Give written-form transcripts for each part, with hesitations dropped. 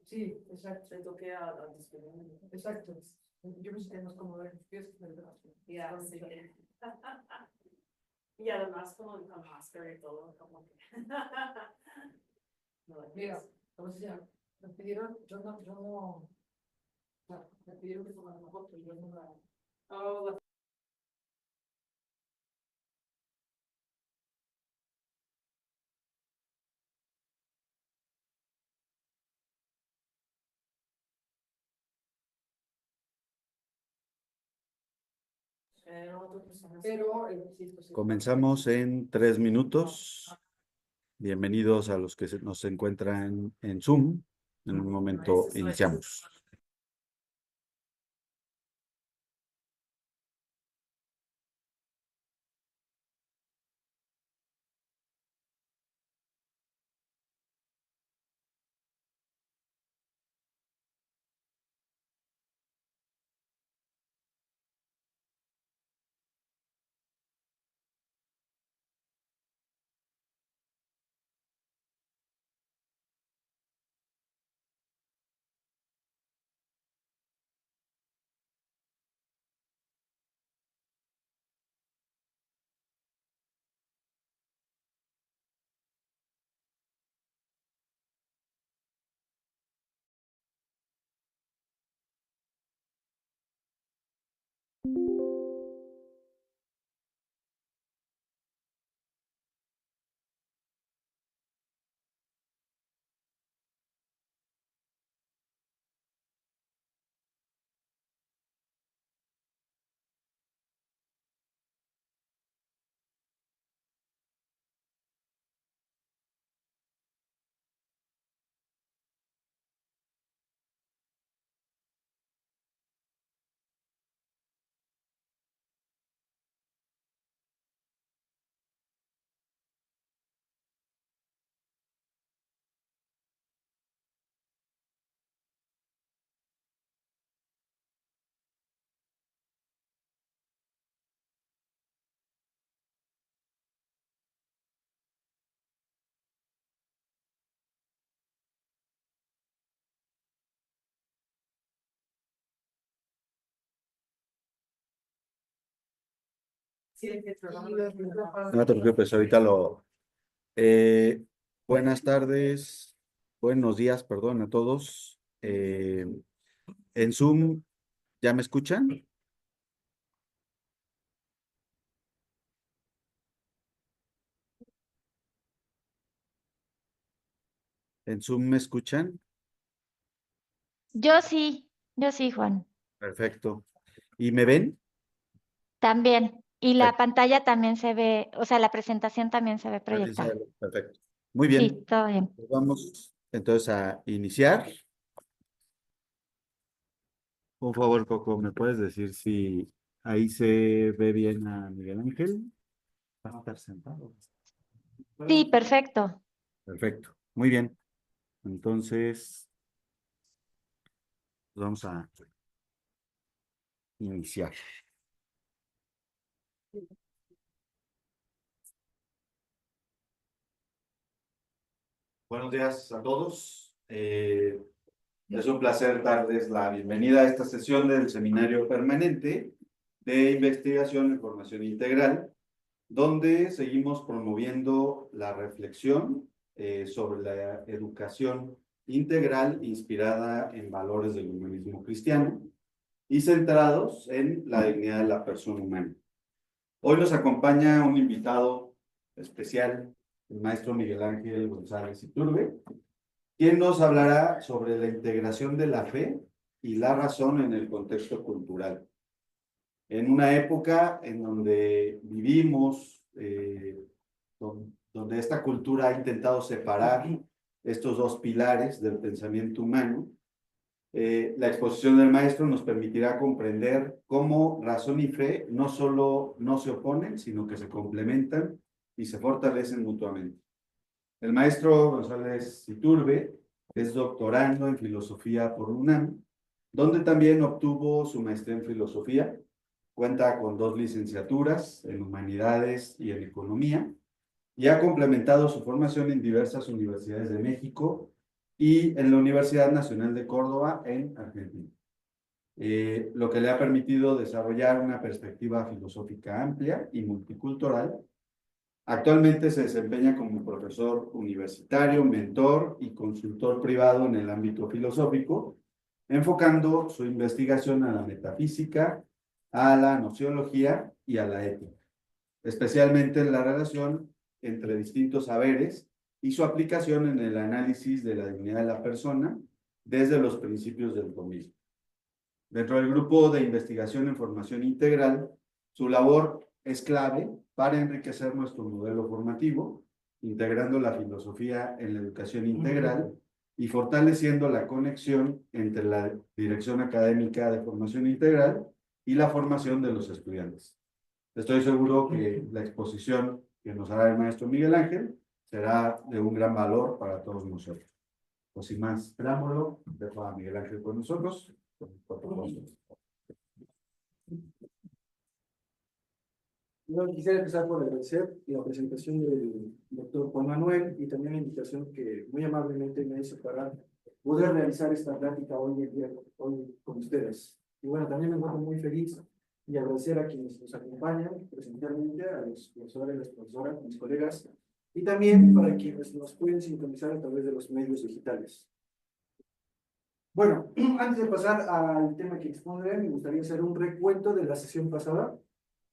Sí, exacto. Te toqué a discriminar. Exacto. Yo me sentía más cómodo en los pies que en el brazo. Ya, sí. Y además con máscara y todo, como que. No, Mira, entonces ya, me pidieron, o sea, me pidieron que tomara una foto y yo no la. oh, Pero, sí, pues, Comenzamos en 3 minutos. Bienvenidos a los que nos encuentran en Zoom. En un momento iniciamos. No te preocupes, ahorita lo. Buenas tardes, buenos días, perdón, a todos. En Zoom, ¿ya me escuchan? ¿En Zoom me escuchan? Yo sí, Juan. Perfecto. ¿Y me ven? También. Y la pantalla también se ve, o sea, la presentación también se ve proyectada. Perfecto. Muy Sí, bien. todo bien. Pues vamos entonces a iniciar. Por favor, Coco, ¿me puedes decir si ahí se ve bien a Miguel Ángel? Va a estar sentado. Sí, perfecto. Perfecto. Muy bien. Entonces, vamos a iniciar. Buenos días a todos. Es un placer darles la bienvenida a esta sesión del Seminario Permanente de Investigación en Formación Integral, donde seguimos promoviendo la reflexión sobre la educación integral inspirada en valores del humanismo cristiano y centrados en la dignidad de la persona humana. Hoy nos acompaña un invitado especial, el maestro Miguel Ángel González Iturbe, quien nos hablará sobre la integración de la fe y la razón en el contexto cultural. En una época en donde vivimos, donde esta cultura ha intentado separar estos dos pilares del pensamiento humano, la exposición del maestro nos permitirá comprender cómo razón y fe no solo no se oponen, sino que se complementan y se fortalecen mutuamente. El maestro González Iturbe es doctorando en filosofía por UNAM, donde también obtuvo su maestría en filosofía. Cuenta con 2 licenciaturas en humanidades y en economía y ha complementado su formación en diversas universidades de México y en la Universidad Nacional de Córdoba, en Argentina. Lo que le ha permitido desarrollar una perspectiva filosófica amplia y multicultural. Actualmente se desempeña como profesor universitario, mentor y consultor privado en el ámbito filosófico, enfocando su investigación a la metafísica, a la nociología y a la ética, especialmente en la relación entre distintos saberes y su aplicación en el análisis de la dignidad de la persona desde los principios del tomismo. Dentro del grupo de investigación en formación integral, su labor es clave para enriquecer nuestro modelo formativo, integrando la filosofía en la educación integral y fortaleciendo la conexión entre la dirección académica de formación integral y la formación de los estudiantes. Estoy seguro que la exposición que nos hará el maestro Miguel Ángel será de un gran valor para todos nosotros. Pues sin más preámbulo, dejo a Miguel Ángel con nosotros. Yo quisiera empezar por agradecer la presentación del doctor Juan Manuel y también la invitación que muy amablemente me hizo para poder realizar esta plática hoy con ustedes. Y bueno, también me encuentro muy feliz y agradecer a quienes nos acompañan presencialmente, a los profesores, las profesoras, mis colegas, y también para quienes nos pueden sintonizar a través de los medios digitales. Bueno, antes de pasar al tema que expondré, me gustaría hacer un recuento de la sesión pasada,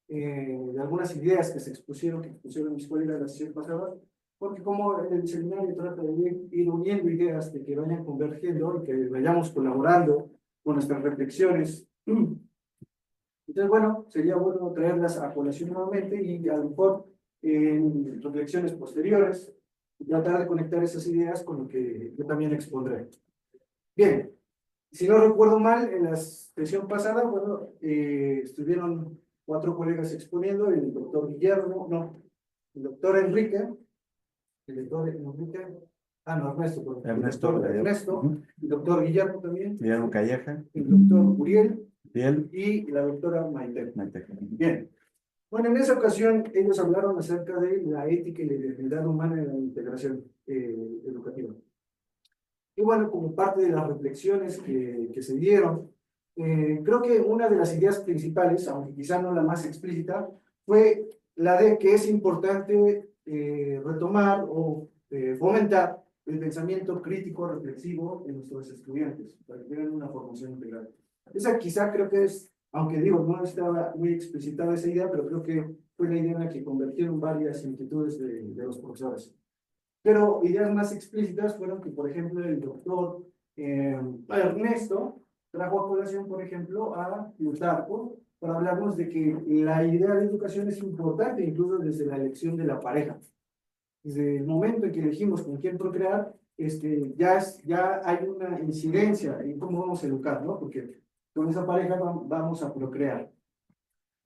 de algunas ideas que expusieron mis colegas la sesión pasada, porque como el seminario trata de ir uniendo ideas, de que vayan convergiendo y que vayamos colaborando con nuestras reflexiones. Entonces, bueno, sería bueno traerlas a colación nuevamente y a lo mejor en reflexiones posteriores, tratar de conectar esas ideas con lo que yo también expondré. Bien, si no recuerdo mal, en la sesión pasada, bueno, estuvieron 4 colegas exponiendo, el doctor Guillermo, no, el doctor Enrique, Ernesto, el doctor Guillermo también, Guillermo Calleja, el doctor Uriel Biel y la doctora Maite. Bien. Bueno, en esa ocasión ellos hablaron acerca de la ética y la identidad humana en la integración educativa. Y bueno, como parte de las reflexiones que se dieron, creo que una de las ideas principales, aunque quizá no la más explícita, fue la de que es importante retomar o fomentar el pensamiento crítico reflexivo en nuestros estudiantes, para que tengan una formación integral. Esa quizá creo que es, aunque digo, no estaba muy explicitada esa idea, pero creo que fue la idea en la que convirtieron varias inquietudes de los profesores. Pero ideas más explícitas fueron que, por ejemplo, el doctor Ernesto trajo a colación, por ejemplo, a Plutarco para hablarnos de que la idea de educación es importante, incluso desde la elección de la pareja. Desde el momento en que elegimos con quién procrear, ya hay una incidencia en cómo vamos a educar, ¿no? Porque con esa pareja vamos a procrear.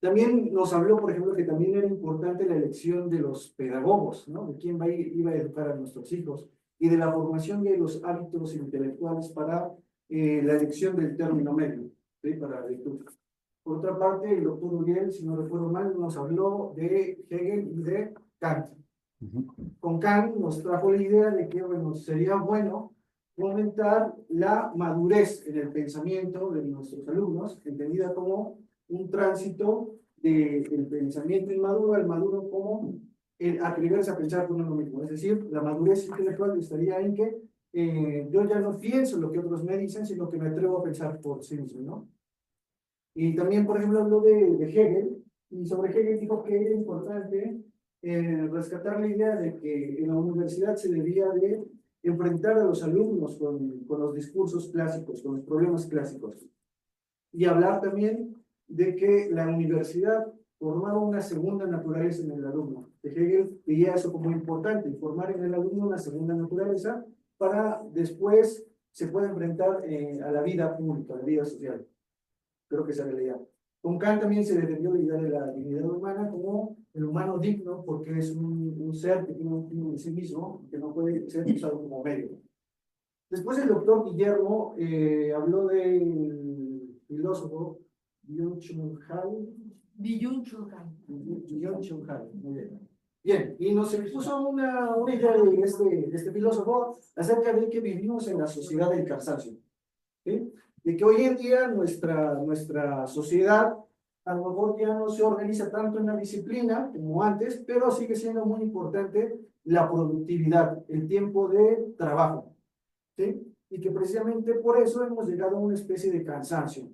También nos habló, por ejemplo, que también era importante la elección de los pedagogos, ¿no? De quién iba a educar a nuestros hijos y de la formación de los hábitos intelectuales para la elección del término medio, ¿sí? Para la lectura. Por otra parte, el doctor Uriel, si no recuerdo mal, nos habló de Hegel y de Kant. Con Kant nos trajo la idea de que, bueno, sería bueno fomentar la madurez en el pensamiento de nuestros alumnos, entendida como un tránsito del pensamiento inmaduro al maduro como el atreverse a pensar por uno mismo. Es decir, la madurez intelectual estaría en que yo ya no pienso lo que otros me dicen, sino que me atrevo a pensar por sí mismo, ¿no? Y también, por ejemplo, habló de Hegel, y sobre Hegel dijo que era importante rescatar la idea de que en la universidad se debía de enfrentar a los alumnos con los discursos clásicos, con los problemas clásicos. Y hablar también de que la universidad formaba una segunda naturaleza en el alumno. Hegel veía eso como importante, formar en el alumno una segunda naturaleza para después se pueda enfrentar a la vida pública, a la vida social. Creo que esa era la idea. Con Kant también se defendió la idea de la dignidad humana como el humano digno, porque es un ser que tiene un fin en sí mismo, que no puede ser usado como medio. Después el doctor Guillermo habló del filósofo Byung-Chul Han. Muy bien. Bien, y nos expuso una idea de este filósofo acerca de que vivimos en la sociedad del cansancio, ¿sí? De que hoy en día nuestra sociedad a lo mejor ya no se organiza tanto en la disciplina como antes, pero sigue siendo muy importante la productividad, el tiempo de trabajo, ¿sí? Y que precisamente por eso hemos llegado a una especie de cansancio.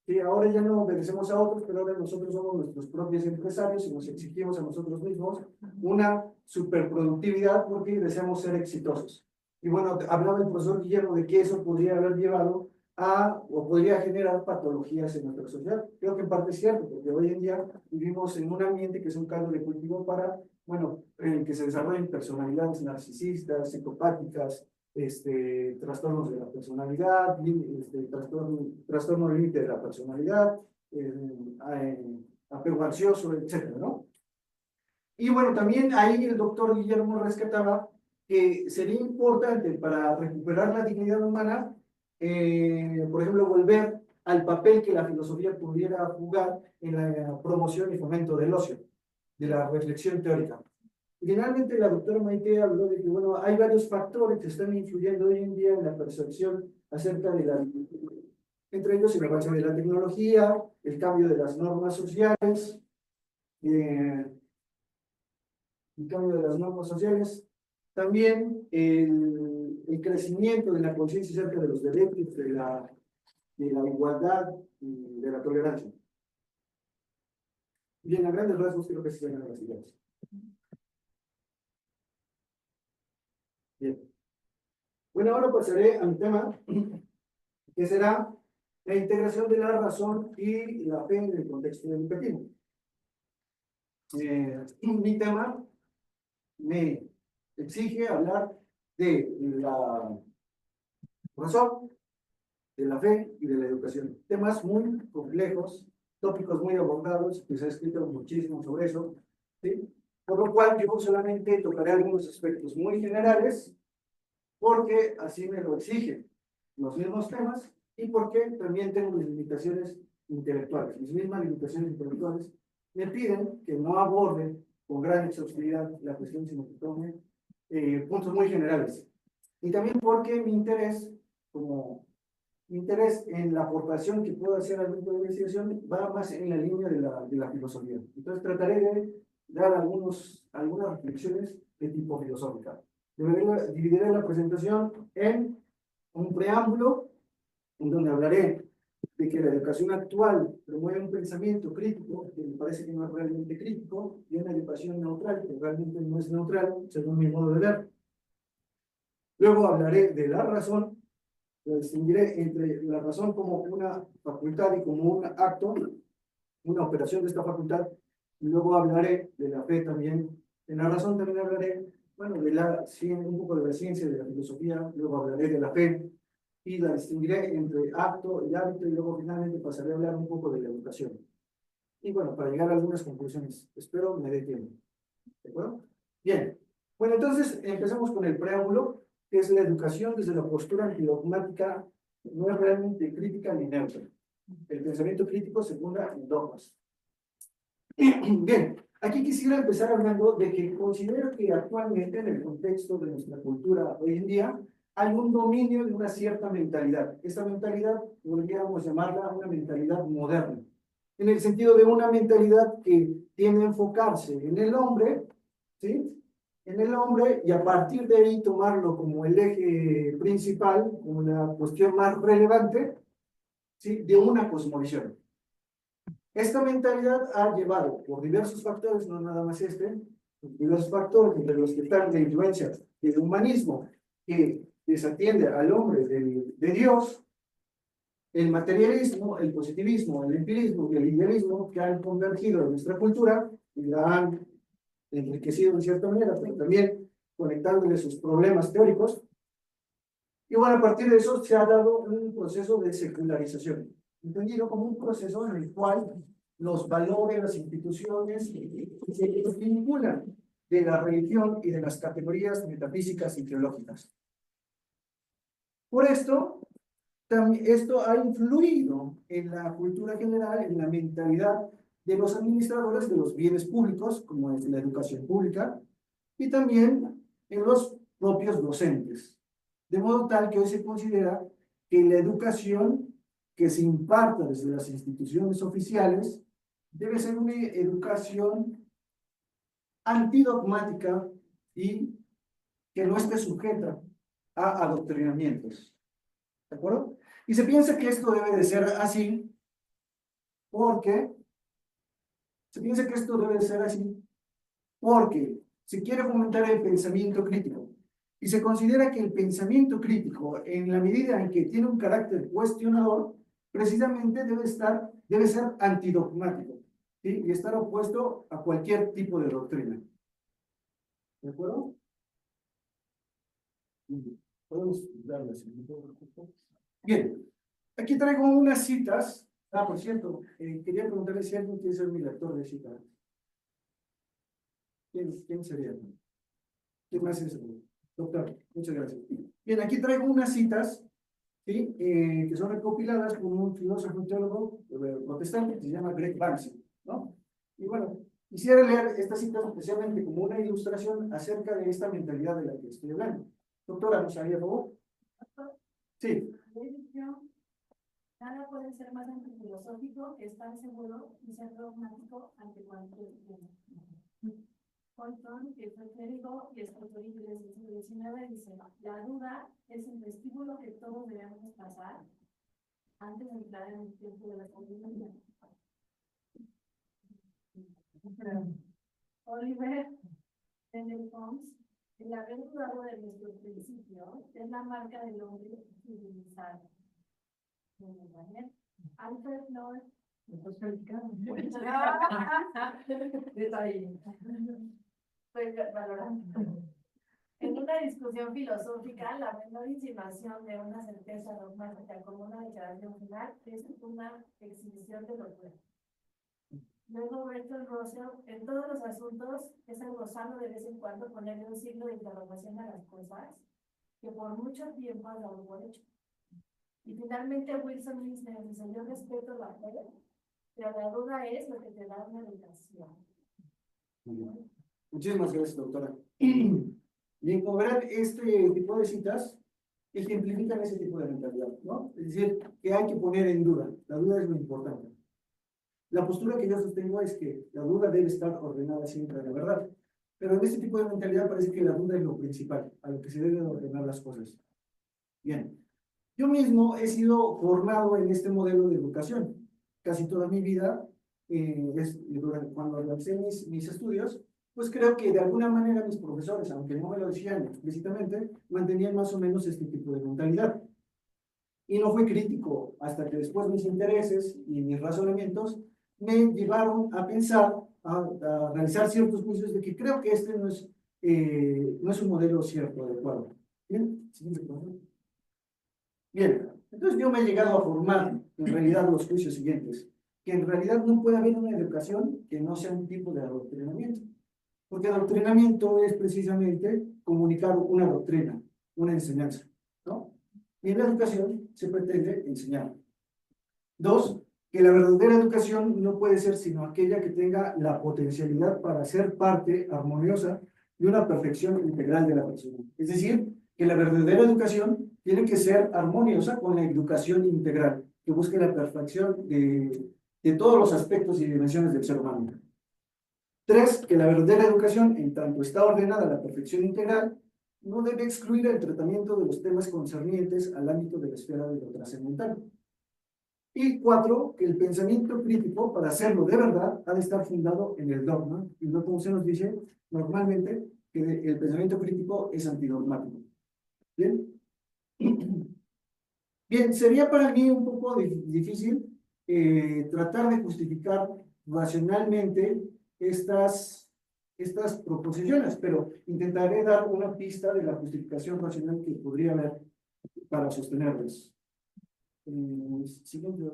Sí, ahora ya no obedecemos a otros, pero ahora nosotros somos nuestros propios empresarios y nos exigimos a nosotros mismos una superproductividad porque deseamos ser exitosos. Y bueno, hablaba el profesor Guillermo de que eso podría haber llevado o podría generar patologías en nuestra sociedad. Creo que en parte es cierto, porque hoy en día vivimos en un ambiente que es un caldo de cultivo para, bueno, que se desarrollen personalidades narcisistas, psicopáticas, trastornos de la personalidad, trastorno límite de la personalidad, apego ansioso, etcétera, ¿no? Y bueno, también ahí el doctor Guillermo rescataba que sería importante para recuperar la dignidad humana, por ejemplo, volver al papel que la filosofía pudiera jugar en la promoción y fomento del ocio, de la reflexión teórica. Finalmente, la doctora Maite habló de que, bueno, hay varios factores que están influyendo hoy en día en la percepción acerca de entre ellos el avance de la tecnología, el cambio de las normas sociales, también el crecimiento de la conciencia acerca de los derechos, de la igualdad y de la tolerancia. Bien, a grandes rasgos creo que se ven las ideas. Bien. Bueno, ahora pasaré a mi tema, que será la integración de la razón y la fe en el contexto educativo. Mi tema me exige hablar de la razón, de la fe y de la educación. Temas muy complejos, tópicos muy abordados, que se ha escrito muchísimo sobre eso, ¿sí? Por lo cual yo solamente tocaré algunos aspectos muy generales, porque así me lo exigen los mismos temas y porque también tengo mis limitaciones intelectuales. Mis mismas limitaciones intelectuales me piden que no aborde con gran exhaustividad la cuestión, sino que tome puntos muy generales. Y también porque mi interés en la aportación que puedo hacer al grupo de investigación va más en la línea de la filosofía. Entonces trataré de dar algunas reflexiones de tipo filosófica. Dividiré la presentación en un preámbulo, en donde hablaré de que la educación actual promueve un pensamiento crítico, que me parece que no es realmente crítico, y una educación neutral, que realmente no es neutral, según mi modo de ver. Luego hablaré de la razón, lo distinguiré entre la razón como una facultad y como un acto, una operación de esta facultad, y luego hablaré de la fe también. En la razón también hablaré, bueno, un poco de la ciencia, de la filosofía, luego hablaré de la fe, y la distinguiré entre acto y hábito, y luego finalmente pasaré a hablar un poco de la educación. Y bueno, para llegar a algunas conclusiones, espero me dé tiempo. ¿De acuerdo? Bien. Bueno, entonces empezamos con el preámbulo, que es la educación desde la postura antidogmática, no es realmente crítica ni neutra. El pensamiento crítico se funda en dogmas. Bien, aquí quisiera empezar hablando de que considero que actualmente en el contexto de nuestra cultura hoy en día hay un dominio de una cierta mentalidad. Esta mentalidad podríamos llamarla una mentalidad moderna, en el sentido de una mentalidad que tiende a enfocarse en el hombre, ¿sí? En el hombre, y a partir de ahí tomarlo como el eje principal, como la cuestión más relevante, ¿sí? De una cosmovisión. Esta mentalidad ha llevado, por diversos factores, no nada más diversos factores, entre los que están la influencia del humanismo, que desatiende al hombre de Dios, el materialismo, el positivismo, el empirismo y el idealismo, que han convergido en nuestra cultura y la han enriquecido en cierta manera, pero también conectándole sus problemas teóricos. Y bueno, a partir de eso se ha dado un proceso de secularización, entendido como un proceso en el cual los valores, las instituciones se vinculan de la religión y de las categorías metafísicas y teológicas. Por esto, esto ha influido en la cultura general, en la mentalidad de los administradores de los bienes públicos, como es la educación pública, y también en los propios docentes. De modo tal que hoy se considera que la educación que se imparta desde las instituciones oficiales debe ser una educación antidogmática y que no esté sujeta a adoctrinamientos. ¿De acuerdo? Y se piensa que esto debe de ser así porque se quiere fomentar el pensamiento crítico. Y se considera que el pensamiento crítico, en la medida en que tiene un carácter cuestionador, precisamente debe ser antidogmático, ¿sí? Y estar opuesto a cualquier tipo de doctrina. ¿De acuerdo? Podemos darle así. Bien, aquí traigo unas citas. Ah, por cierto, quería preguntarle si alguien quiere ser mi lector de citas. ¿Quién sería? ¿Quién más es? Doctor, muchas gracias. Bien, aquí traigo unas citas, ¿sí? Que son recopiladas por un filósofo y teólogo protestante que se llama Greg Banksy, ¿no? Y bueno, quisiera leer estas citas especialmente como una ilustración acerca de esta mentalidad de la que estoy hablando. Doctora, ¿nos haría favor? Sí. Nada puede ser más antifilosófico que estar seguro y ser dogmático ante cualquier tema. Colton, que fue clérigo y escritor inglés del siglo XIX, dice: la duda es el vestíbulo que todos debemos pasar antes de entrar en el tiempo de la sabiduría. Oliver Wendell-Holmes: el haber dudado de nuestro principio es la marca del hombre civilizado. Alfred North. ¿Estás calificando? Detalle. Estoy valorando. En una discusión filosófica, la menor insinuación de una certeza dogmática como una declaración final es una exhibición de locura. Luego, Bertrand Russell: en todos los asuntos es algo sano de vez en cuando ponerle un signo de interrogación a las cosas que por mucho tiempo han dado por hecho. Y finalmente, Wilson Mizner dice: yo respeto la fe, pero la duda es lo que te da una educación. Muchísimas gracias, doctora. Bien, como verán, este tipo de citas ejemplifican ese tipo de mentalidad, ¿no? Es decir, que hay que poner en duda. La duda es lo importante. La postura que yo sostengo es que la duda debe estar ordenada siempre a la verdad. Pero en este tipo de mentalidad parece que la duda es lo principal, a lo que se deben ordenar las cosas. Bien. Yo mismo he sido formado en este modelo de educación. Casi toda mi vida, cuando realicé mis estudios, pues creo que de alguna manera mis profesores, aunque no me lo decían explícitamente, mantenían más o menos este tipo de mentalidad. Y no fui crítico hasta que después mis intereses y mis razonamientos me llevaron a pensar, a realizar ciertos juicios de que creo que este no es un modelo cierto, adecuado. Bien, siguiente pregunta. Bien, entonces yo me he llegado a formar en realidad los juicios siguientes, que en realidad no puede haber una educación que no sea un tipo de adoctrinamiento, porque adoctrinamiento es precisamente comunicar una doctrina, una enseñanza, ¿no? Y en la educación se pretende enseñar. Dos, que la verdadera educación no puede ser sino aquella que tenga la potencialidad para ser parte armoniosa de una perfección integral de la persona. Es decir, que la verdadera educación tiene que ser armoniosa con la educación integral, que busque la perfección de todos los aspectos y dimensiones del ser humano. Tres, que la verdadera educación, en tanto está ordenada a la perfección integral, no debe excluir el tratamiento de los temas concernientes al ámbito de la esfera de lo trascendental. Y cuatro, que el pensamiento crítico, para hacerlo de verdad, ha de estar fundado en el dogma, y no como se nos dice normalmente, que el pensamiento crítico es antidogmático. ¿Bien? Bien, sería para mí un poco difícil tratar de justificar racionalmente estas proposiciones, pero intentaré dar una pista de la justificación racional que podría haber para sostenerlas. Siguiente, ¿no?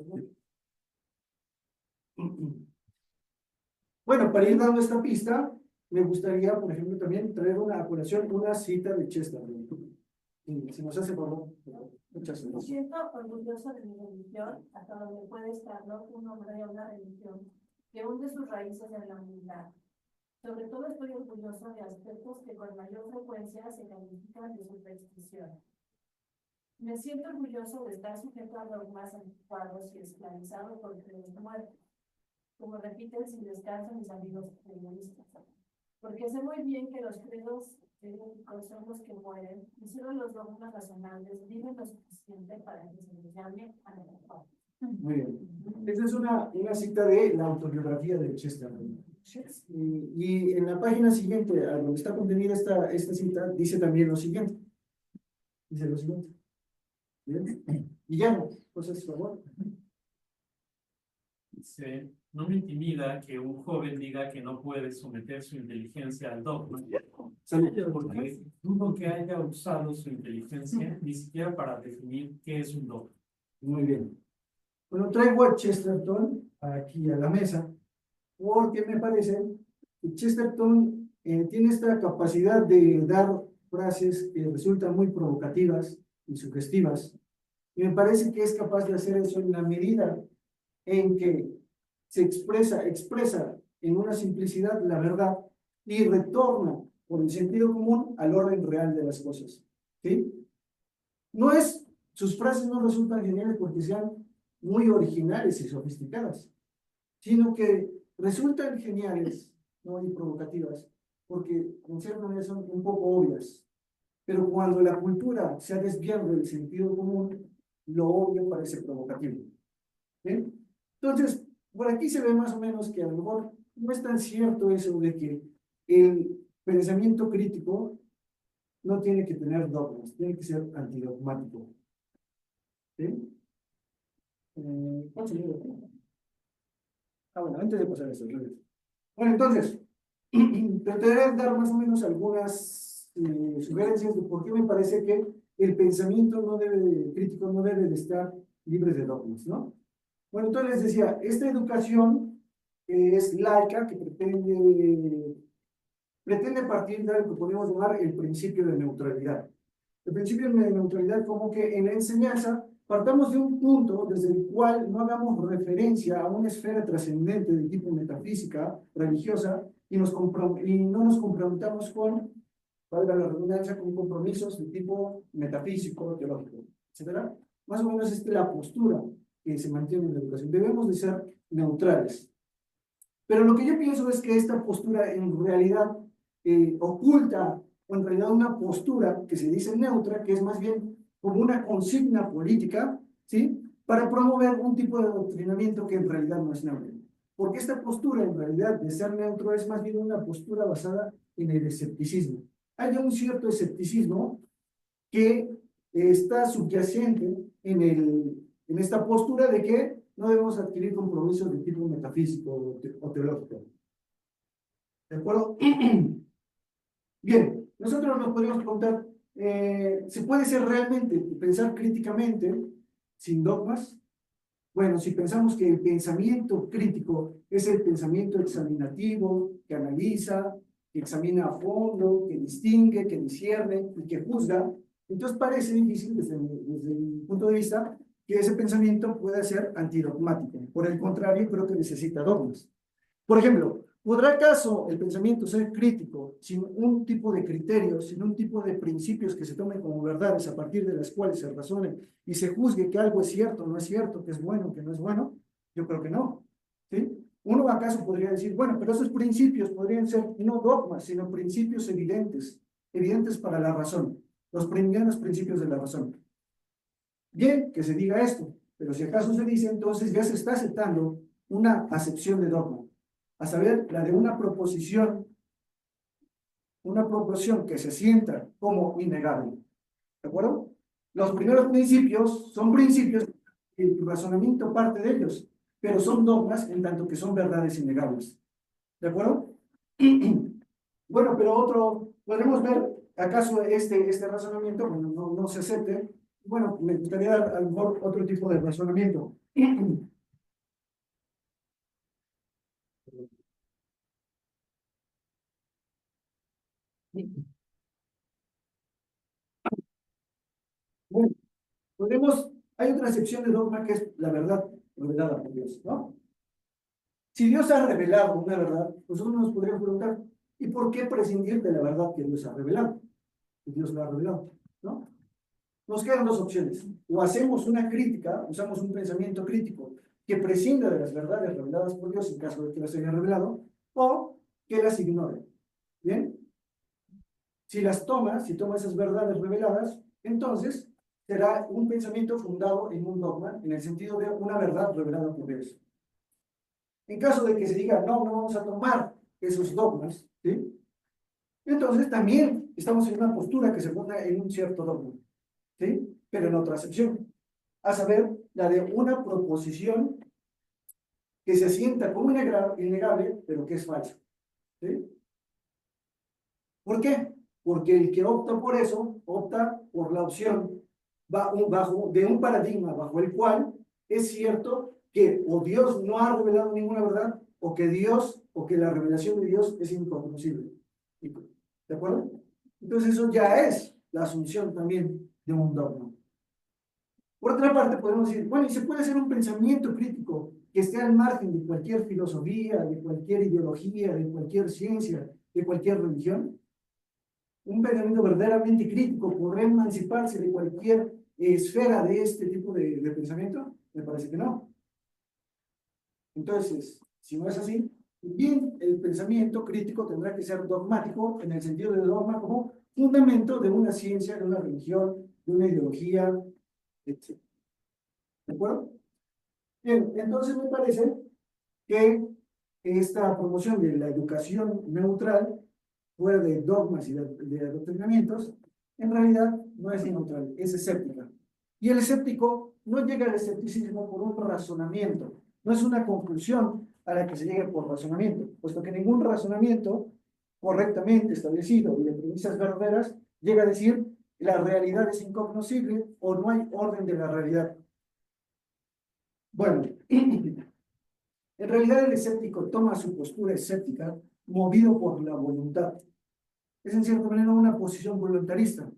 Bueno, para ir dando esta pista, me gustaría, por ejemplo, también traer a colación una cita de Chesterton. Si nos hace favor, muchas Me gracias. siento orgulloso de mi religión, hasta donde puede estarlo un hombre de una religión. que hunde sus raíces en la humildad. Sobre todo estoy orgulloso de aspectos que con mayor frecuencia se califican de superstición. Me siento orgulloso de estar sujeto a dogmas anticuados y esclavizado por credos muertos, como repiten sin descanso mis amigos periodistas. Porque sé muy bien que los credos heréticos son los que mueren y solo los dogmas razonables viven lo suficiente para que se les llame a la verdad. Muy bien. Esta es una cita de la autobiografía de Chesterton. Y en la página siguiente, a donde está contenida esta cita, dice también lo siguiente. Dice lo siguiente. Bien. Y ya, pues es favor. Dice, no me intimida que un joven diga que no puede someter su inteligencia al dogma, porque dudo que haya usado su inteligencia ni siquiera para definir qué es un dogma. Muy bien. Bueno, traigo a Chesterton aquí a la mesa, porque me parece que Chesterton tiene esta capacidad de dar frases que resultan muy provocativas y sugestivas, y me parece que es capaz de hacer eso en la medida en que se expresa en una simplicidad la verdad y retorna por el sentido común al orden real de las cosas. ¿Sí? Sus frases no resultan geniales porque sean muy originales y sofisticadas, sino que resultan geniales, ¿no? Y provocativas, porque en cierta manera son un poco obvias. Pero cuando la cultura se ha desviado del sentido común, lo obvio parece provocativo. ¿Bien? Entonces, por aquí se ve más o menos que a lo mejor no es tan cierto eso de que el pensamiento crítico no tiene que tener dogmas, tiene que ser antidogmático. ¿Sí? ¿Cuál sería el tema? Bueno, antes de pasar a eso. Bueno, entonces, trataré de dar más o menos algunas sugerencias de por qué me parece que el pensamiento crítico no debe de estar libre de dogmas, ¿no? Bueno, entonces les decía, esta educación es laica, que pretende partir de algo que podemos llamar el principio de neutralidad. El principio de neutralidad como que en la enseñanza partamos de un punto desde el cual no hagamos referencia a una esfera trascendente de tipo metafísica, religiosa, y no nos comprometamos con, valga la redundancia, con compromisos de tipo metafísico, teológico, etcétera. Más o menos esta es la postura que se mantiene en la educación. Debemos de ser neutrales. Pero lo que yo pienso es que esta postura en realidad oculta, o en realidad una postura que se dice neutra, que es más bien como una consigna política, ¿sí? Para promover un tipo de adoctrinamiento que en realidad no es neutro. Porque esta postura en realidad de ser neutro es más bien una postura basada en el escepticismo. Hay un cierto escepticismo que está subyacente en esta postura de que no debemos adquirir compromisos de tipo metafísico o teológico. ¿De acuerdo? Bien, nosotros nos podríamos preguntar, ¿se puede ser realmente, pensar críticamente sin dogmas? Bueno, si pensamos que el pensamiento crítico es el pensamiento examinativo, que analiza, que examina a fondo, que distingue, que discierne y que juzga, entonces parece difícil desde mi punto de vista que ese pensamiento pueda ser antidogmático. Por el contrario, creo que necesita dogmas. Por ejemplo, ¿podrá acaso el pensamiento ser crítico sin un tipo de criterios, sin un tipo de principios que se tomen como verdades a partir de las cuales se razone y se juzgue que algo es cierto, no es cierto, que es bueno, que no es bueno? Yo creo que no. ¿Sí? Uno acaso podría decir, bueno, pero esos principios podrían ser no dogmas, sino principios evidentes para la razón, los primeros principios de la razón. Bien, que se diga esto, pero si acaso se dice, entonces ya se está aceptando una acepción de dogma, a saber, la de una proposición que se sienta como innegable. ¿De acuerdo? Los primeros principios son principios, el razonamiento parte de ellos, pero son dogmas en tanto que son verdades innegables. ¿De acuerdo? Bueno, pero podremos ver, ¿acaso este razonamiento no se acepte? Bueno, me gustaría dar a lo mejor otro tipo de razonamiento. Bueno, hay otra acepción de dogma que es la verdad revelada por Dios, ¿no? Si Dios ha revelado una verdad, nosotros nos podríamos preguntar, ¿y por qué prescindir de la verdad que Dios ha revelado? Que Dios la ha revelado, ¿no? Nos quedan dos opciones. O hacemos una crítica, usamos un pensamiento crítico que prescinda de las verdades reveladas por Dios en caso de que las haya revelado, o que las ignore. ¿Bien? Si tomas esas verdades reveladas, entonces será un pensamiento fundado en un dogma, en el sentido de una verdad revelada por Dios. En caso de que se diga, no, no vamos a tomar esos dogmas, ¿sí? Entonces también estamos en una postura que se funda en un cierto dogma, ¿sí? Pero en otra acepción, a saber, la de una proposición que se sienta como innegable, pero que es falsa, ¿sí? ¿Por qué? Porque el que opta por eso, opta por la opción de un paradigma bajo el cual es cierto que o Dios no ha revelado ninguna verdad, o que la revelación de Dios es incognoscible. ¿De acuerdo? Entonces eso ya es la asunción también de un dogma. Por otra parte, podemos decir, bueno, y se puede hacer un pensamiento crítico que esté al margen de cualquier filosofía, de cualquier ideología, de cualquier ciencia, de cualquier religión. Un pensamiento verdaderamente crítico podrá emanciparse de cualquier esfera de este tipo de pensamiento. Me parece que no. Entonces, si no es así, bien, el pensamiento crítico tendrá que ser dogmático en el sentido de dogma como fundamento de una ciencia, de una religión, de una ideología, etc. ¿De acuerdo? Bien, entonces me parece que esta promoción de la educación neutral, fuera de dogmas y de adoctrinamientos, en realidad no es neutral, es escéptica. Y el escéptico no llega al escepticismo por un razonamiento, no es una conclusión a la que se llegue por razonamiento, puesto que ningún razonamiento correctamente establecido y de premisas verdaderas llega a decir la realidad es incognoscible o no hay orden de la realidad. Bueno, en realidad el escéptico toma su postura escéptica movido por la voluntad. Es en cierta manera una posición voluntarista.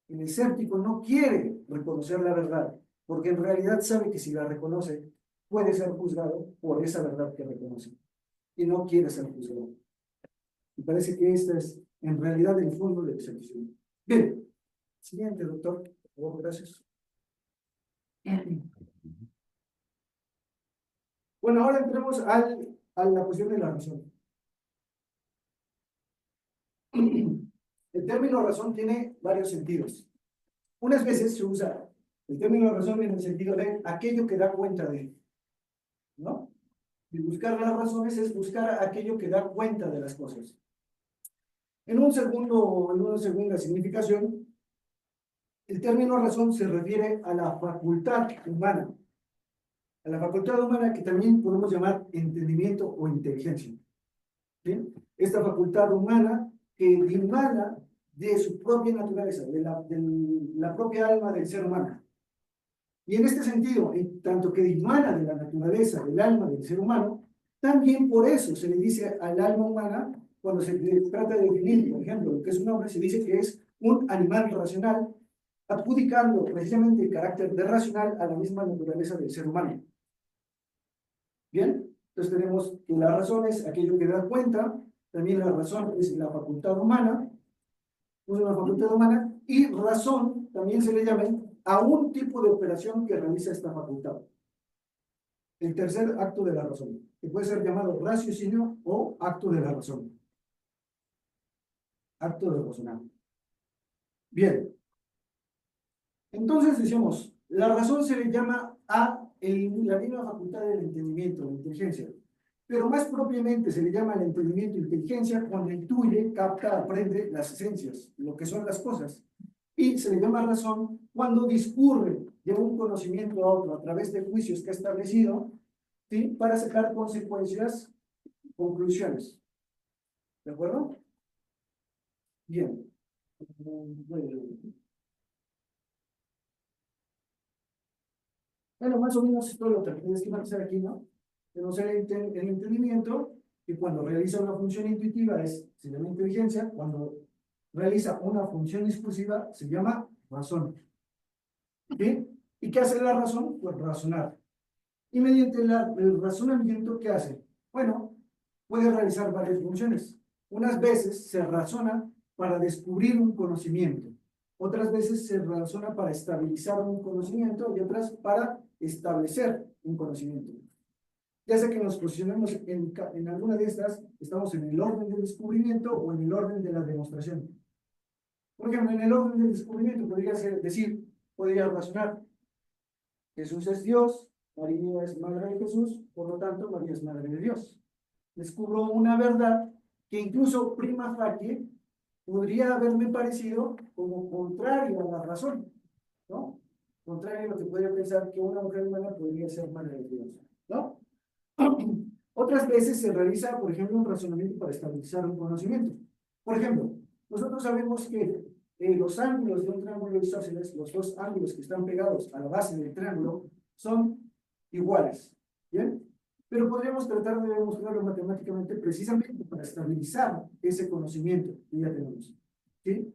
El escéptico no quiere reconocer la verdad, porque en realidad sabe que si la reconoce, puede ser juzgado por esa verdad que reconoce. Y no quiere ser juzgado. Me parece que este es en realidad el fondo del escepticismo. Bien. Siguiente, doctor. Por favor, gracias. Bueno, ahora entremos a la cuestión de la razón. El término razón tiene varios sentidos. Unas veces se usa el término razón en el sentido de aquello que da cuenta de, ¿no? Y buscar las razones es buscar aquello que da cuenta de las cosas. En una segunda significación, el término razón se refiere a la facultad humana. A la facultad humana que también podemos llamar entendimiento o inteligencia. ¿Sí? Esta facultad humana que dimana de su propia naturaleza, de la propia alma del ser humano. Y en este sentido, en tanto que dimana de la naturaleza del alma del ser humano, también por eso se le dice al alma humana, cuando se trata de definir, por ejemplo, lo que es un hombre, se dice que es un animal racional, adjudicando precisamente el carácter de racional a la misma naturaleza del ser humano. Bien, entonces tenemos que la razón es aquello que da cuenta, también la razón es la facultad humana, y razón también se le llama a un tipo de operación que realiza esta facultad. El tercer acto de la razón, que puede ser llamado raciocinio o acto de la razón. Acto de razonar. Bien. Entonces decimos, la razón se le llama a la misma facultad del entendimiento, de la inteligencia. Pero más propiamente se le llama al entendimiento e inteligencia cuando intuye, capta, aprende las esencias, lo que son las cosas. Y se le llama razón cuando discurre de un conocimiento a otro a través de juicios que ha establecido, ¿sí? Para sacar consecuencias, conclusiones. ¿De acuerdo? Bien. Bueno, más o menos esto lo que tienes que hacer aquí, ¿no? Tenemos el entendimiento, que cuando realiza una función intuitiva se llama inteligencia, cuando realiza una función discursiva se llama razón. ¿Sí? ¿Y qué hace la razón? Pues razonar. Y mediante el razonamiento, ¿qué hace? Bueno, puede realizar varias funciones. Unas veces se razona para descubrir un conocimiento. Otras veces se razona para estabilizar un conocimiento y otras para establecer un conocimiento. Ya sea que nos posicionemos en alguna de estas, estamos en el orden del descubrimiento o en el orden de la demostración. Por ejemplo, en el orden del descubrimiento podría razonar: Jesús es Dios, María es madre de Jesús, por lo tanto María es madre de Dios. Descubro una verdad que incluso prima facie podría haberme parecido como contrario a la razón, ¿no? Contrario a lo que podría pensar que una mujer humana podría ser madre de Dios, ¿no? Otras veces se realiza, por ejemplo, un razonamiento para estabilizar un conocimiento. Por ejemplo, nosotros sabemos que los ángulos de un triángulo isósceles, los dos ángulos que están pegados a la base del triángulo, son iguales, ¿bien? Pero podríamos tratar de demostrarlo matemáticamente precisamente para estabilizar ese conocimiento que ya tenemos, ¿sí?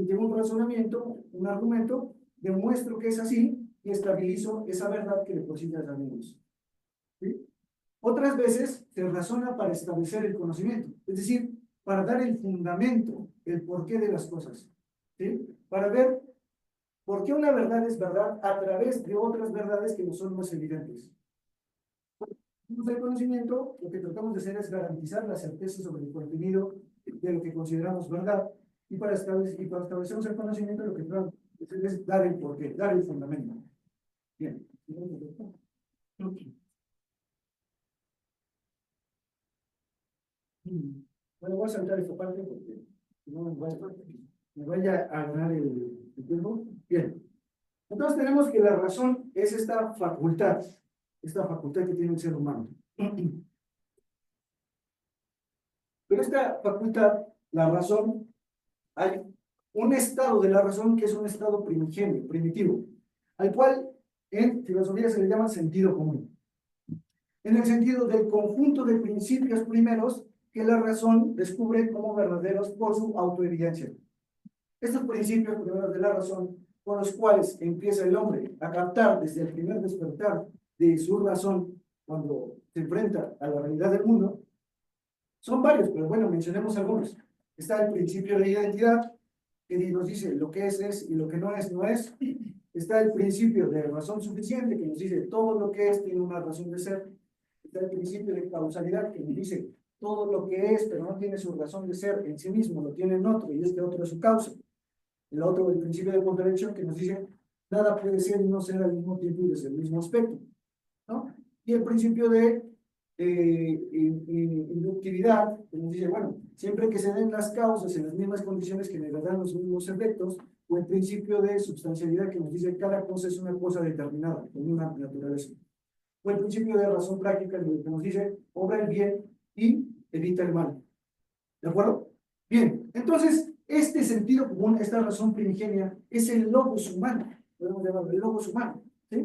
Tengo un razonamiento, un argumento, demuestro que es así y estabilizo esa verdad que de por sí ya sabemos, ¿sí? Otras veces se razona para establecer el conocimiento, es decir, para dar el fundamento, el porqué de las cosas, ¿sí? Para ver por qué una verdad es verdad a través de otras verdades que no son más evidentes. El conocimiento, lo que tratamos de hacer es garantizar la certeza sobre el contenido de lo que consideramos verdad, y para establecer el conocimiento, lo que tratamos de hacer es dar el porqué, dar el fundamento. Bien. Bueno, voy a saltar esta parte porque no me vaya a ganar el tiempo. Bien. Entonces tenemos que la razón es esta facultad que tiene el ser humano. Pero esta facultad, la razón, hay un estado de la razón que es un estado primigenio, primitivo, al cual en filosofía se le llama sentido común. En el sentido del conjunto de principios primeros que la razón descubre como verdaderos por su autoevidencia. Estos principios primeros de la razón, con los cuales empieza el hombre a captar desde el primer despertar de su razón cuando se enfrenta a la realidad del mundo, son varios, pero bueno, mencionemos algunos. Está el principio de identidad, que nos dice lo que es y lo que no es, no es. Está el principio de razón suficiente, que nos dice todo lo que es tiene una razón de ser. Está el principio de causalidad, que nos dice todo lo que es, pero no tiene su razón de ser en sí mismo, lo tiene en otro, y este otro es su causa. El otro, el principio de contradicción, que nos dice nada puede ser y no ser al mismo tiempo y desde el mismo aspecto, ¿no? Y el principio de inductividad, que nos dice, bueno, siempre que se den las causas en las mismas condiciones que generarán los mismos efectos, o el principio de substancialidad, que nos dice cada cosa es una cosa determinada, con una naturaleza. O el principio de razón práctica, que nos dice, obra el bien y evita el mal. ¿De acuerdo? Bien, entonces, este sentido común, esta razón primigenia, es el logos humano, podemos llamarlo el logos humano, ¿sí?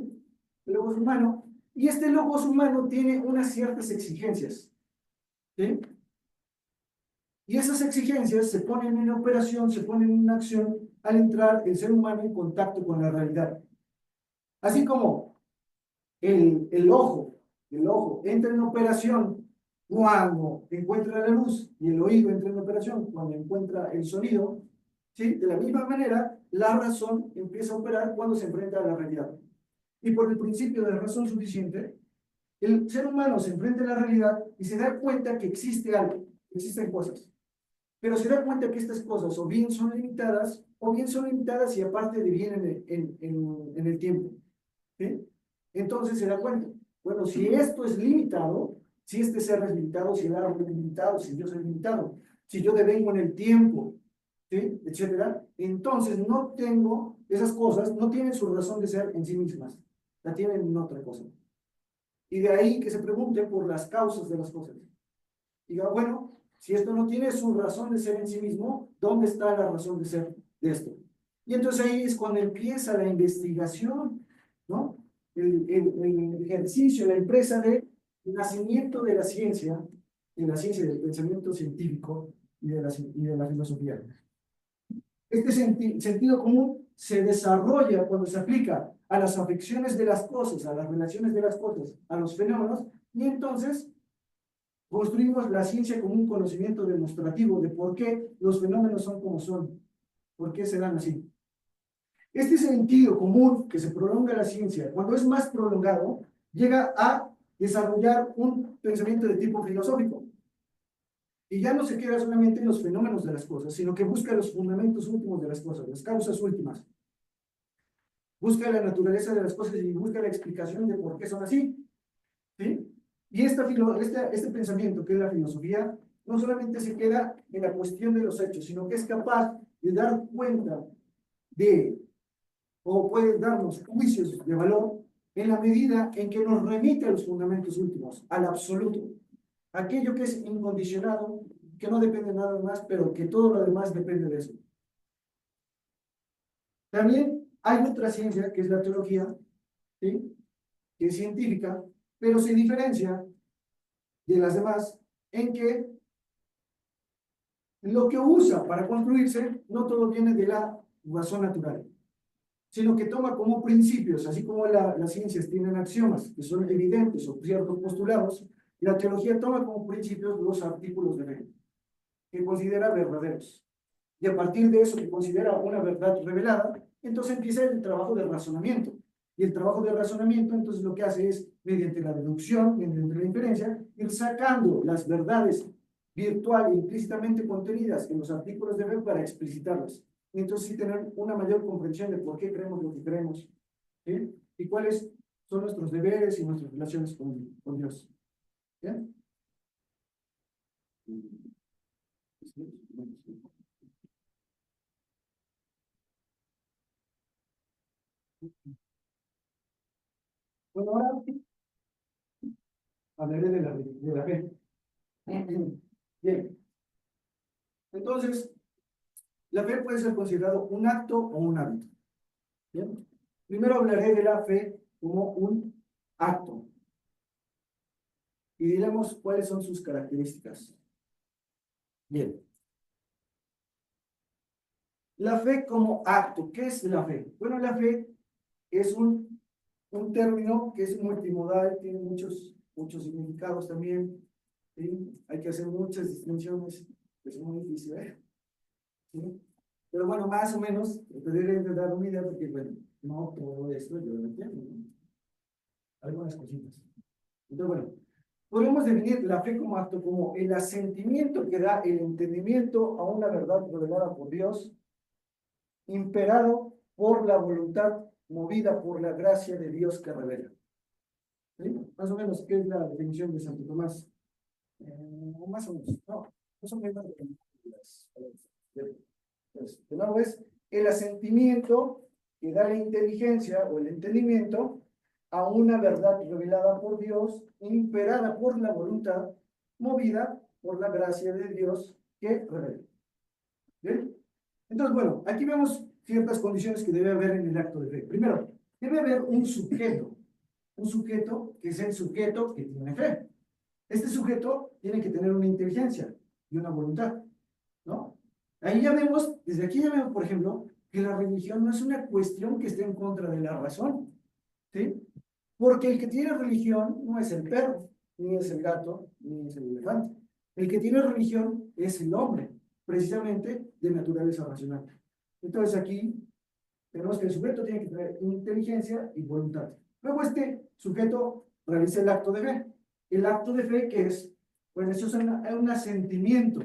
El logos humano, y este logos humano tiene unas ciertas exigencias, ¿sí? Y esas exigencias se ponen en operación, se ponen en acción al entrar el ser humano en contacto con la realidad. Así como el ojo entra en operación cuando encuentra la luz, y el oído entra en operación cuando encuentra el sonido, ¿sí? De la misma manera, la razón empieza a operar cuando se enfrenta a la realidad. Y por el principio de razón suficiente, el ser humano se enfrenta a la realidad y se da cuenta que existe algo, existen cosas. Pero se da cuenta que estas cosas o bien son limitadas y aparte vienen en el tiempo, ¿sí? Entonces se da cuenta, bueno, si esto es limitado, si este ser es limitado, si el árbol es limitado, si Dios es limitado, si yo devengo en el tiempo, ¿sí? Etcétera, entonces no tengo, esas cosas no tienen su razón de ser en sí mismas, la tienen en otra cosa. Y de ahí que se pregunte por las causas de las cosas. Diga, bueno, si esto no tiene su razón de ser en sí mismo, ¿dónde está la razón de ser de esto? Y entonces ahí es cuando empieza la investigación, ¿no? El ejercicio, la empresa de nacimiento de la ciencia del pensamiento científico y de la filosofía. Este sentido común se desarrolla cuando se aplica a las afecciones de las cosas, a las relaciones de las cosas, a los fenómenos, y entonces construimos la ciencia como un conocimiento demostrativo de por qué los fenómenos son como son, por qué se dan así. Este sentido común que se prolonga la ciencia, cuando es más prolongado, llega a desarrollar un pensamiento de tipo filosófico. Y ya no se queda solamente en los fenómenos de las cosas, sino que busca los fundamentos últimos de las cosas, las causas últimas. Busca la naturaleza de las cosas y busca la explicación de por qué son así. ¿Sí? Y este pensamiento, que es la filosofía, no solamente se queda en la cuestión de los hechos, sino que es capaz de dar cuenta de, o puede darnos juicios de valor en la medida en que nos remite a los fundamentos últimos, al absoluto. Aquello que es incondicionado, que no depende de nada más, pero que todo lo demás depende de eso. También hay otra ciencia, que es la teología, ¿sí? Que es científica, pero se diferencia de las demás en que lo que usa para construirse no todo viene de la razón natural, sino que toma como principios, así como las ciencias tienen axiomas que son evidentes o ciertos postulados, la teología toma como principios los artículos de fe, que considera verdaderos. Y a partir de eso que considera una verdad revelada, entonces empieza el trabajo de razonamiento. Y el trabajo de razonamiento, entonces lo que hace es, mediante la deducción, mediante la inferencia, ir sacando las verdades virtual e implícitamente contenidas en los artículos de fe para explicitarlas. Y entonces sí tener una mayor comprensión de por qué creemos lo que creemos, ¿sí? Y cuáles son nuestros deberes y nuestras relaciones con Dios. ¿Bien? Bueno, ahora hablaré de la fe. Bien. Entonces, la fe puede ser considerado un acto o un hábito. Bien. Primero hablaré de la fe como un acto. Y diremos cuáles son sus características. Bien. La fe como acto. ¿Qué es la fe? Bueno, la fe es un término que es multimodal, tiene muchos significados también. ¿Sí? Hay que hacer muchas distinciones, es muy difícil, ¿eh? ¿Sí? Pero bueno, más o menos, te deben de dar una idea porque, bueno, no todo esto yo lo entiendo, ¿no? Algunas cositas. Entonces, bueno, podemos definir la fe como acto, como el asentimiento que da el entendimiento a una verdad revelada por Dios, imperado por la voluntad, movida por la gracia de Dios que revela. ¿Sí? Más o menos, ¿qué es la definición de Santo Tomás? Más o menos, no son menos de nuevo es el asentimiento que da la inteligencia o el entendimiento a una verdad revelada por Dios, imperada por la voluntad, movida por la gracia de Dios que revela. ¿Bien? Entonces, bueno, aquí vemos ciertas condiciones que debe haber en el acto de fe. Primero, debe haber un sujeto que es el sujeto que tiene fe. Este sujeto tiene que tener una inteligencia y una voluntad, ¿no? Ahí ya vemos, desde aquí ya vemos, por ejemplo, que la religión no es una cuestión que esté en contra de la razón, ¿sí? Porque el que tiene religión no es el perro, ni es el gato, ni es el elefante. El que tiene religión es el hombre, precisamente de naturaleza racional. Entonces aquí tenemos que el sujeto tiene que tener inteligencia y voluntad. Luego este sujeto realiza el acto de fe. El acto de fe, ¿qué es? Bueno, eso es un asentimiento.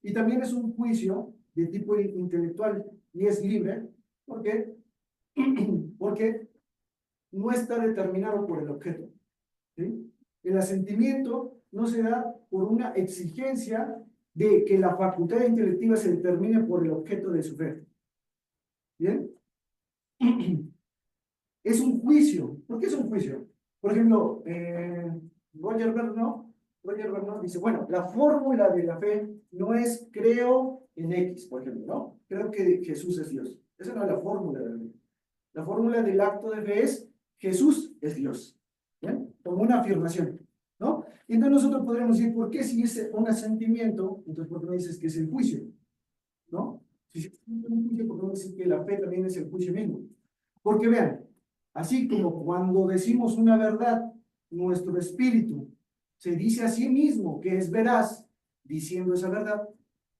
Y también es un juicio de tipo intelectual y es libre. ¿Por qué? Porque no está determinado por el objeto. ¿Sí? El asentimiento no se da por una exigencia de que la facultad intelectiva se determine por el objeto de su fe. ¿Bien? Es un juicio. ¿Por qué es un juicio? Por ejemplo, Roger Bernard dice, bueno, la fórmula de la fe no es creo en X, por ejemplo, ¿no? Creo que Jesús es Dios. Esa no es la fórmula de la fe. La fórmula del acto de fe es Jesús es Dios. ¿Bien? Como una afirmación, ¿no? Y entonces nosotros podríamos decir, ¿por qué si es un asentimiento? Entonces, ¿por qué no dices que es el juicio? ¿No? Si es un juicio, ¿por qué no dices que la fe también es el juicio mismo? Porque vean, Así como cuando decimos una verdad, nuestro espíritu se dice a sí mismo que es veraz, diciendo esa verdad.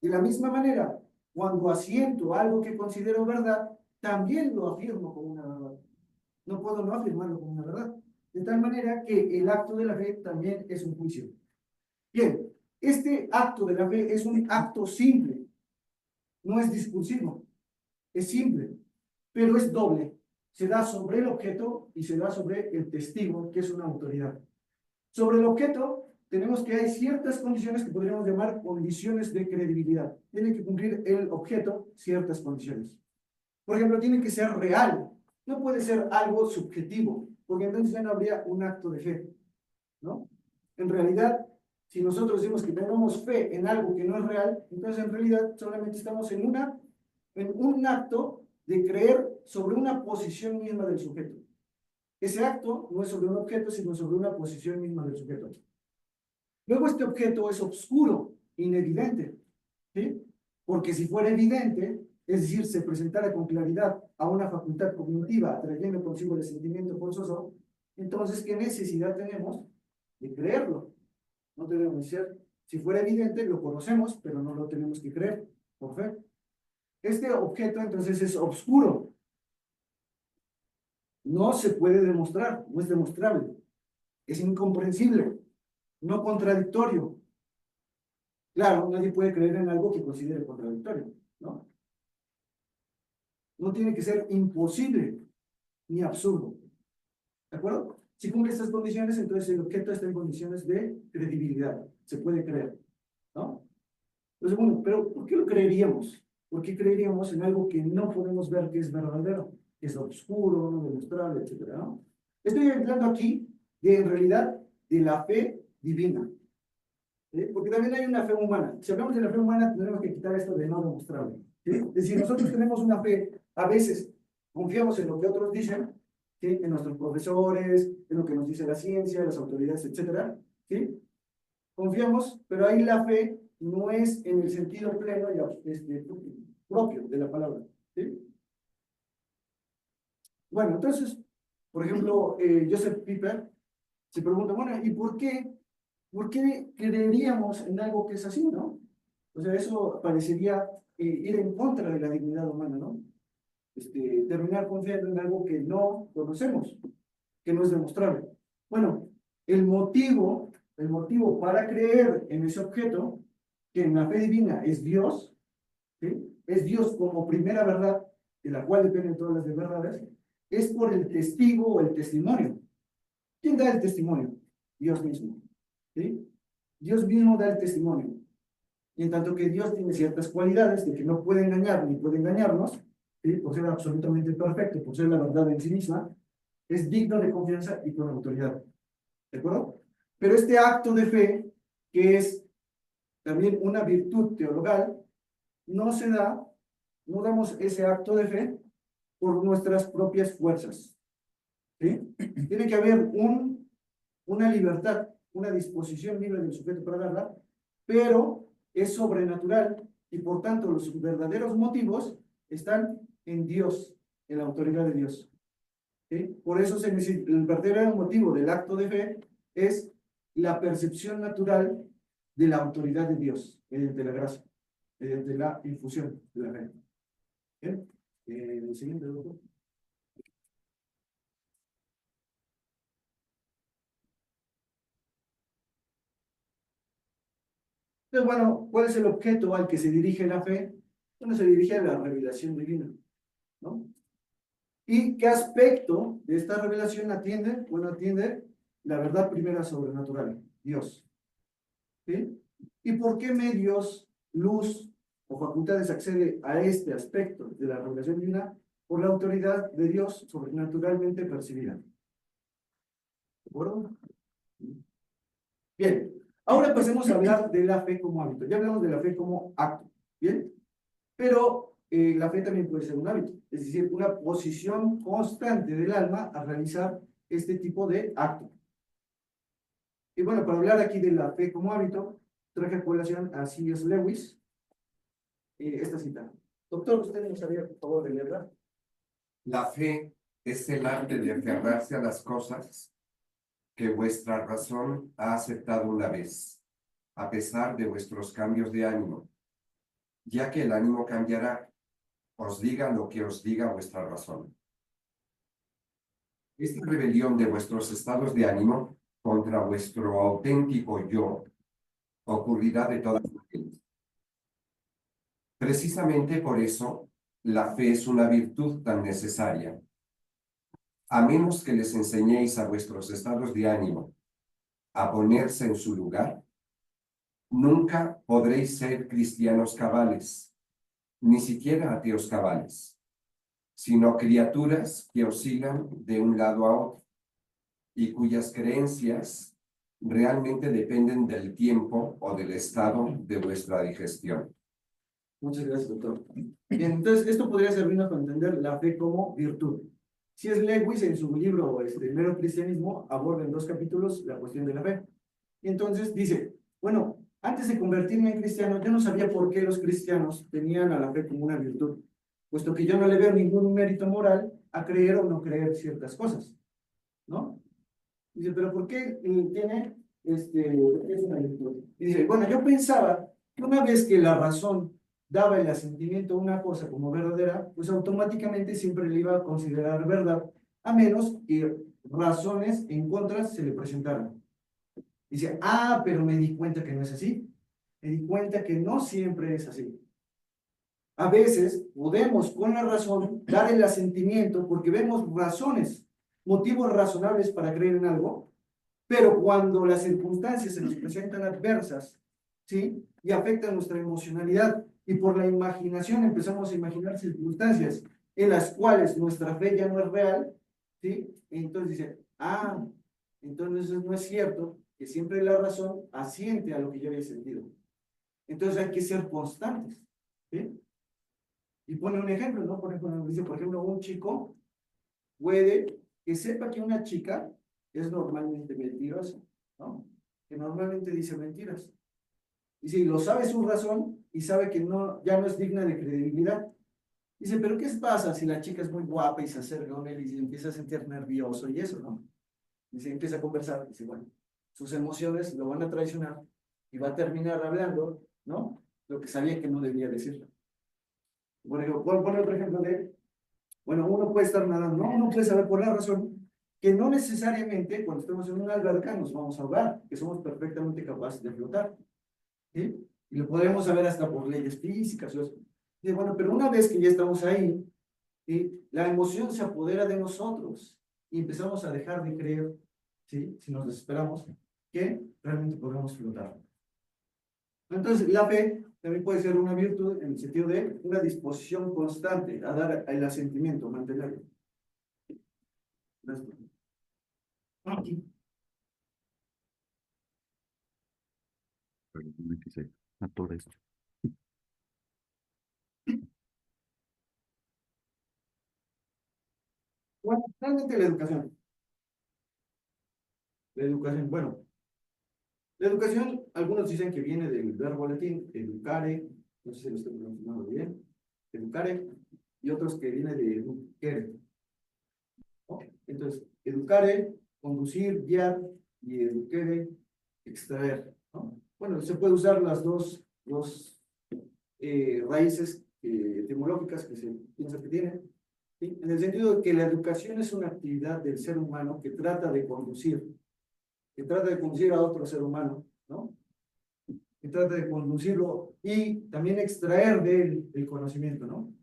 De la misma manera, cuando asiento algo que considero verdad, también lo afirmo como una verdad. No puedo no afirmarlo como una verdad. De tal manera que el acto de la fe también es un juicio. Bien, este acto de la fe es un acto simple, no es discursivo, es simple, pero es doble. Se da sobre el objeto y se da sobre el testigo, que es una autoridad. Sobre el objeto, tenemos que hay ciertas condiciones que podríamos llamar condiciones de credibilidad. Tiene que cumplir el objeto ciertas condiciones. Por ejemplo, tiene que ser real. No puede ser algo subjetivo, porque entonces ya no habría un acto de fe, ¿no? En realidad, si nosotros decimos que tenemos fe en algo que no es real, entonces en realidad solamente estamos en un acto de creer sobre una posición misma del sujeto. Ese acto no es sobre un objeto, sino sobre una posición misma del sujeto. Luego este objeto es oscuro, inevidente, ¿sí? Porque si fuera evidente, es decir, se presentara con claridad a una facultad cognitiva, trayendo consigo el sentimiento forzoso, entonces, ¿qué necesidad tenemos de creerlo? No debemos ser. Si fuera evidente, lo conocemos, pero no lo tenemos que creer, por fe. Este objeto, entonces, es oscuro. No se puede demostrar, no es demostrable. Es incomprensible, no contradictorio. Claro, nadie puede creer en algo que considere contradictorio, ¿no? No tiene que ser imposible ni absurdo. ¿De acuerdo? Si cumple estas condiciones, entonces el objeto está en condiciones de credibilidad. Se puede creer, ¿no? Entonces, bueno, pero ¿por qué lo creeríamos? ¿Por qué creeríamos en algo que no podemos ver que es verdadero, que es oscuro, no demostrable, etcétera, ¿no? Estoy hablando aquí de, en realidad, de la fe divina. ¿Sí? Porque también hay una fe humana. Si hablamos de la fe humana, tenemos que quitar esto de no demostrable. ¿Sí? Es decir, nosotros tenemos una fe, a veces confiamos en lo que otros dicen, ¿sí? En nuestros profesores, en lo que nos dice la ciencia, las autoridades, etcétera, ¿sí? Confiamos, pero ahí la fe no es en el sentido pleno y propio de la palabra, ¿sí? Bueno, entonces, por ejemplo, Joseph Pieper se pregunta, bueno, ¿y por qué creeríamos en algo que es así, no? O sea, eso parecería ir en contra de la dignidad humana, ¿no? Terminar confiando en algo que no conocemos, que no es demostrable. Bueno, el motivo para creer en ese objeto, que en la fe divina es Dios, ¿sí? Es Dios como primera verdad, de la cual dependen todas las de verdades, es por el testigo o el testimonio. ¿Quién da el testimonio? Dios mismo, ¿sí? Dios mismo da el testimonio. Y en tanto que Dios tiene ciertas cualidades de que no puede engañar ni puede engañarnos, ¿sí? Por ser absolutamente perfecto, por ser la verdad en sí misma, es digno de confianza y con autoridad. ¿De acuerdo? Pero este acto de fe, que es también una virtud teologal, no se da, no damos ese acto de fe por nuestras propias fuerzas. ¿Sí? Tiene que haber una libertad, una disposición libre del sujeto para darla, pero es sobrenatural y por tanto los verdaderos motivos están en Dios, en la autoridad de Dios. ¿Sí? Por eso el verdadero motivo del acto de fe es la percepción natural de la autoridad de Dios, mediante la gracia, mediante la infusión de la fe. ¿Bien? El siguiente, doctor. Entonces, bueno, ¿cuál es el objeto al que se dirige la fe? Bueno, se dirige a la revelación divina, ¿no? ¿Y qué aspecto de esta revelación atiende? Bueno, atiende la verdad primera sobrenatural, Dios. ¿Sí? ¿Y por qué medios, luz o facultades accede a este aspecto de la revelación divina? Por la autoridad de Dios sobrenaturalmente percibida. ¿De acuerdo? Bien, ahora pasemos a hablar de la fe como hábito. Ya hablamos de la fe como acto, ¿bien? Pero la fe también puede ser un hábito, es decir, una posición constante del alma a realizar este tipo de acto. Y bueno, para hablar aquí de la fe como hábito, traje a colación a C.S. Lewis esta cita. Doctor, ¿usted nos haría por favor de leerla? La fe es el arte de aferrarse a las cosas que vuestra razón ha aceptado una vez, a pesar de vuestros cambios de ánimo, ya que el ánimo cambiará, os diga lo que os diga vuestra razón. Esta rebelión de vuestros estados de ánimo contra vuestro auténtico yo ocurrirá de todas maneras. Precisamente por eso, la fe es una virtud tan necesaria. A menos que les enseñéis a vuestros estados de ánimo a ponerse en su lugar, nunca podréis ser cristianos cabales, ni siquiera ateos cabales, sino criaturas que oscilan de un lado a otro y cuyas creencias realmente dependen del tiempo o del estado de vuestra digestión. Muchas gracias, doctor. Bien, entonces, esto podría servirnos para entender la fe como virtud. Si es Lewis, en su libro El mero cristianismo, aborda en 2 capítulos la cuestión de la fe. Y entonces dice, bueno, antes de convertirme en cristiano, yo no sabía por qué los cristianos tenían a la fe como una virtud, puesto que yo no le veo ningún mérito moral a creer o no creer ciertas cosas, ¿no? Dice, pero ¿por qué tiene, por qué es una virtud? Y dice, bueno, yo pensaba que una vez que la razón daba el asentimiento a una cosa como verdadera, pues automáticamente siempre le iba a considerar verdad, a menos que razones en contra se le presentaran. Dice, pero me di cuenta que no es así. Me di cuenta que no siempre es así. A veces podemos con la razón dar el asentimiento porque vemos razones, motivos razonables para creer en algo, pero cuando las circunstancias se nos presentan adversas, ¿sí? Y afectan nuestra emocionalidad, y por la imaginación empezamos a imaginar circunstancias en las cuales nuestra fe ya no es real, ¿sí? Entonces dice, entonces no es cierto que siempre la razón asiente a lo que yo había sentido. Entonces hay que ser constantes, ¿sí? Y pone un ejemplo, ¿no? Por ejemplo, dice, por ejemplo, un chico puede que sepa que una chica es normalmente mentirosa, ¿no? Que normalmente dice mentiras. Dice, y lo sabe su razón y sabe que no, ya no es digna de credibilidad. Dice, pero ¿qué pasa si la chica es muy guapa y se acerca con él y se empieza a sentir nervioso y eso, ¿no? Dice, empieza a conversar, dice, bueno, sus emociones lo van a traicionar y va a terminar hablando, ¿no? Lo que sabía que no debía decir. Por ejemplo, pone otro ejemplo de, bueno, uno puede estar nadando, ¿no? Uno puede saber por la razón que no necesariamente cuando estemos en una alberca nos vamos a ahogar, que somos perfectamente capaces de flotar, ¿sí? Y lo podemos saber hasta por leyes físicas. Y bueno, pero una vez que ya estamos ahí, ¿sí? La emoción se apodera de nosotros y empezamos a dejar de creer, ¿sí? Si nos desesperamos, que realmente podemos flotar. Entonces, la fe también puede ser una virtud en el sentido de una disposición constante a dar el asentimiento, mantenerlo. Gracias. Aquí. Bueno, realmente la educación. La educación, bueno. La educación, algunos dicen que viene del verbo latín, educare, no sé si lo estoy pronunciando bien, educare, y otros que viene de educere. ¿No? Entonces, educare, conducir, guiar, y educere, extraer, ¿no? Bueno, se puede usar las dos raíces etimológicas que se piensa que tienen, ¿sí? En el sentido de que la educación es una actividad del ser humano que trata de conducir a otro ser humano, ¿no? Que trata de conducirlo y también extraer de él el conocimiento, ¿no?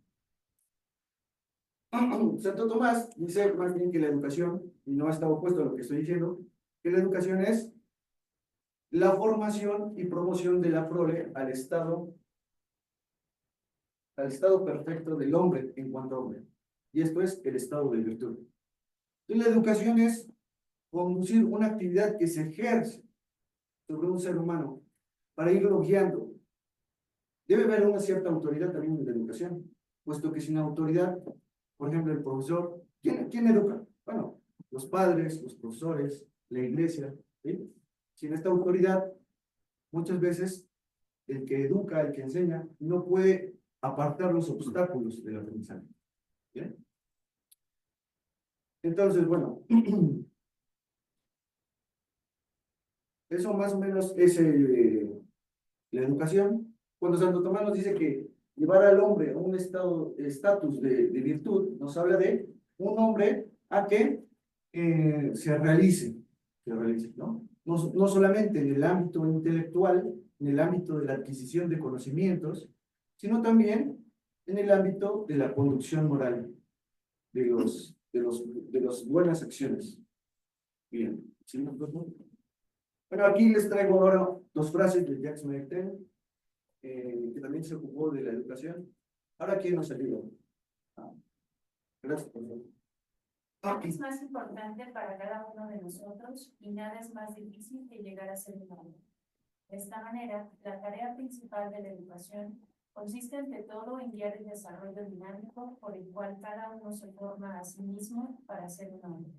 Santo Tomás dice más bien que la educación, y no está opuesto a lo que estoy diciendo, que la educación es la formación y promoción de la prole al estado perfecto del hombre en cuanto a hombre. Y esto es el estado de virtud. Entonces, la educación es conducir una actividad que se ejerce sobre un ser humano para irlo guiando. Debe haber una cierta autoridad también en la educación, puesto que sin autoridad, por ejemplo, el profesor, ¿quién educa? Bueno, los padres, los profesores, la iglesia, ¿sí? Sin esta autoridad, muchas veces el que educa, el que enseña, no puede apartar los obstáculos del aprendizaje. ¿Bien? Entonces, bueno, eso más o menos es la educación. Cuando Santo Tomás nos dice que llevar al hombre a un estatus de virtud, nos habla de un hombre a que se realice, ¿no? No solamente en el ámbito intelectual, en el ámbito de la adquisición de conocimientos, sino también en el ámbito de la conducción moral, de las buenas acciones. Bien, ¿sí? Bueno, aquí les traigo ahora dos frases de Jacques Maritain, que también se ocupó de la educación. Ahora, ¿quién nos ayuda? Gracias, por favor. Nada es más importante para cada uno de nosotros y nada es más difícil que llegar a ser un hombre. De esta manera, la tarea principal de la educación consiste ante todo en guiar el desarrollo dinámico por el cual cada uno se forma a sí mismo para ser un hombre.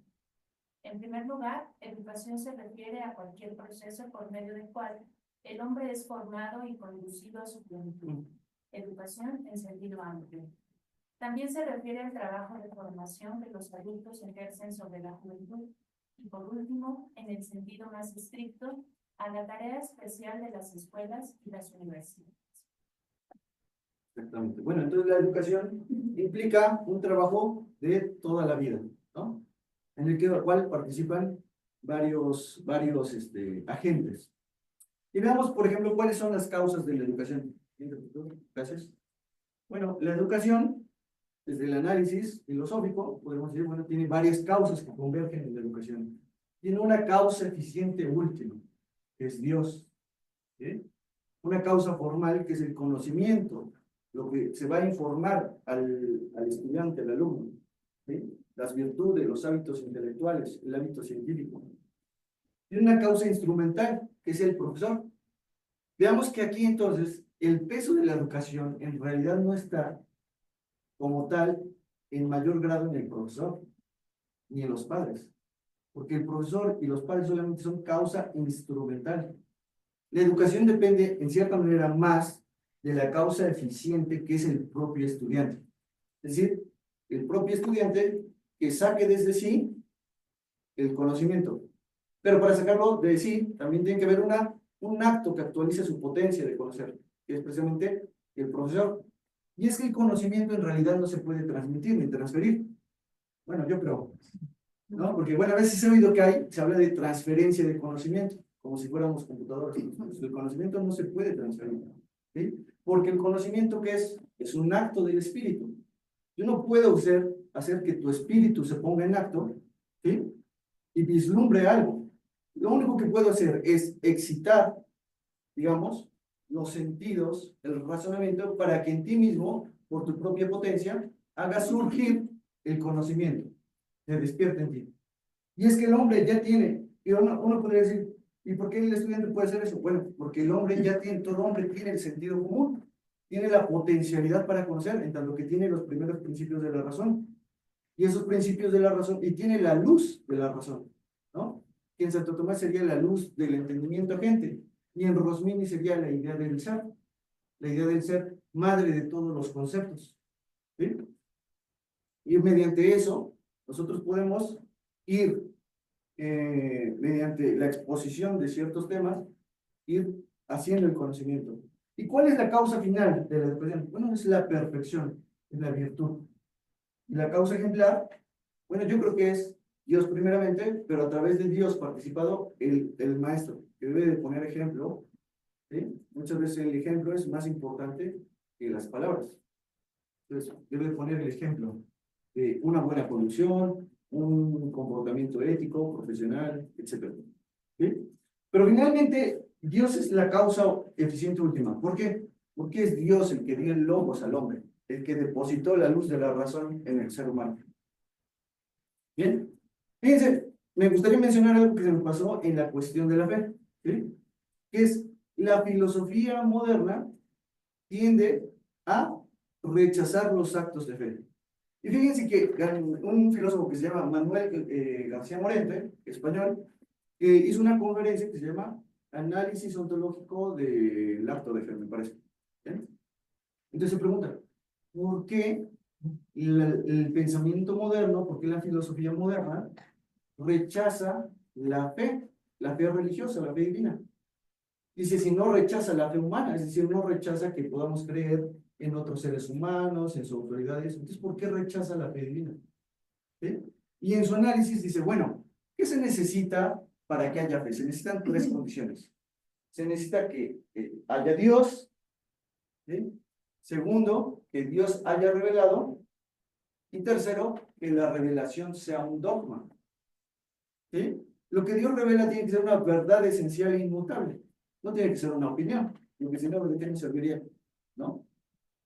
En primer lugar, educación se refiere a cualquier proceso por medio del cual el hombre es formado y conducido a su plenitud. Educación en sentido amplio. También se refiere al trabajo de formación que los adultos ejercen sobre la juventud. Y por último, en el sentido más estricto, a la tarea especial de las escuelas y las universidades. Exactamente. Bueno, entonces la educación implica un trabajo de toda la vida, ¿no? En el cual participan varios agentes. Y veamos, por ejemplo, cuáles son las causas de la educación. Gracias. Bueno, la educación, desde el análisis filosófico, podemos decir, bueno, tiene varias causas que convergen en la educación. Tiene una causa eficiente última, que es Dios. ¿Sí? Una causa formal, que es el conocimiento, lo que se va a informar al estudiante, al alumno. ¿Sí? Las virtudes, los hábitos intelectuales, el hábito científico. Tiene una causa instrumental, que es el profesor. Veamos que aquí entonces el peso de la educación en realidad no está como tal en mayor grado en el profesor ni en los padres, porque el profesor y los padres solamente son causa instrumental. La educación depende en cierta manera más de la causa eficiente que es el propio estudiante. Es decir, el propio estudiante que saque desde sí el conocimiento. Pero para sacarlo de sí, también tiene que haber un acto que actualice su potencia de conocer, que es precisamente el profesor. Y es que el conocimiento en realidad no se puede transmitir ni transferir. Bueno, yo creo, ¿no? Porque, bueno, a veces he oído que se habla de transferencia de conocimiento, como si fuéramos computadoras. El conocimiento no se puede transferir, ¿sí? Porque el conocimiento, ¿qué es? Es un acto del espíritu. Yo no puedo hacer que tu espíritu se ponga en acto, ¿sí? Y vislumbre algo. Lo único que puedo hacer es excitar, digamos, los sentidos, el razonamiento, para que en ti mismo, por tu propia potencia, hagas surgir el conocimiento, se despierte en ti. Y es que el hombre ya tiene, y uno podría decir, ¿y por qué el estudiante puede hacer eso? Bueno, porque el hombre ya tiene, todo hombre tiene el sentido común, tiene la potencialidad para conocer, en tanto que tiene los primeros principios de la razón. Y esos principios de la razón, y tiene la luz de la razón, ¿no? Que en Santo Tomás sería la luz del entendimiento agente, y en Rosmini sería la idea del ser madre de todos los conceptos, ¿sí? Y mediante eso, nosotros podemos ir, mediante la exposición de ciertos temas, ir haciendo el conocimiento. ¿Y cuál es la causa final de la educación? Bueno, es la perfección, es la virtud. Y la causa ejemplar, bueno, yo creo que es Dios primeramente, pero a través de Dios participado el maestro, que debe de poner ejemplo, ¿sí? Muchas veces el ejemplo es más importante que las palabras. Entonces, debe de poner el ejemplo de una buena conducción, un comportamiento ético, profesional, etc. ¿Sí? Pero finalmente, Dios es la causa eficiente última. ¿Por qué? Porque es Dios el que dio el logos al hombre, el que depositó la luz de la razón en el ser humano. Bien, fíjense, me gustaría mencionar algo que se me pasó en la cuestión de la fe, ¿sí? Que es la filosofía moderna tiende a rechazar los actos de fe. Y fíjense que un filósofo que se llama Manuel García Morente, español, que hizo una conferencia que se llama Análisis ontológico del acto de fe, me parece. ¿Bien? Entonces se pregunta, ¿por qué el pensamiento moderno, porque la filosofía moderna rechaza la fe religiosa, la fe divina. Dice, si no rechaza la fe humana, es decir, no rechaza que podamos creer en otros seres humanos, en sus autoridades, entonces, ¿por qué rechaza la fe divina? ¿Sí? Y en su análisis dice, bueno, ¿qué se necesita para que haya fe? Se necesitan tres condiciones. Se necesita que haya Dios, ¿sí? Segundo, que Dios haya revelado, y tercero, que la revelación sea un dogma. ¿Sí? Lo que Dios revela tiene que ser una verdad esencial e inmutable. No tiene que ser una opinión, porque si no, ¿de qué nos serviría? ¿No?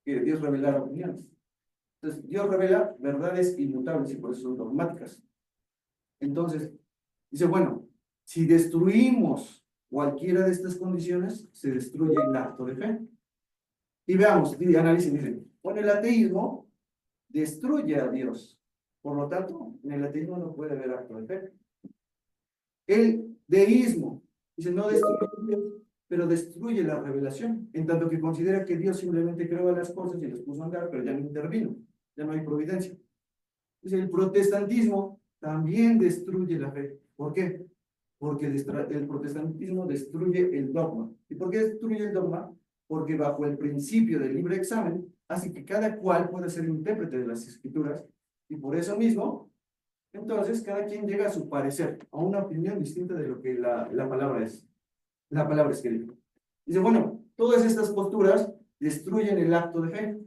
Que Dios revelara opiniones. Entonces, Dios revela verdades inmutables y por eso son dogmáticas. Entonces, dice, bueno, si destruimos cualquiera de estas condiciones, se destruye el acto de fe. Y veamos, análisis, dice, bueno, el ateísmo destruye a Dios. Por lo tanto, en el ateísmo no puede haber acto de fe. El deísmo, dice, no destruye a Dios, pero destruye la revelación, en tanto que considera que Dios simplemente creó las cosas y las puso a andar, pero ya no intervino, ya no hay providencia. Dice, el protestantismo también destruye la fe. ¿Por qué? Porque el protestantismo destruye el dogma. ¿Y por qué destruye el dogma? Porque bajo el principio del libre examen, hace que cada cual pueda ser intérprete de las escrituras, y por eso mismo, entonces, cada quien llega a su parecer, a una opinión distinta de lo que la palabra es. La palabra escrita. Dice, bueno, todas estas posturas destruyen el acto de fe,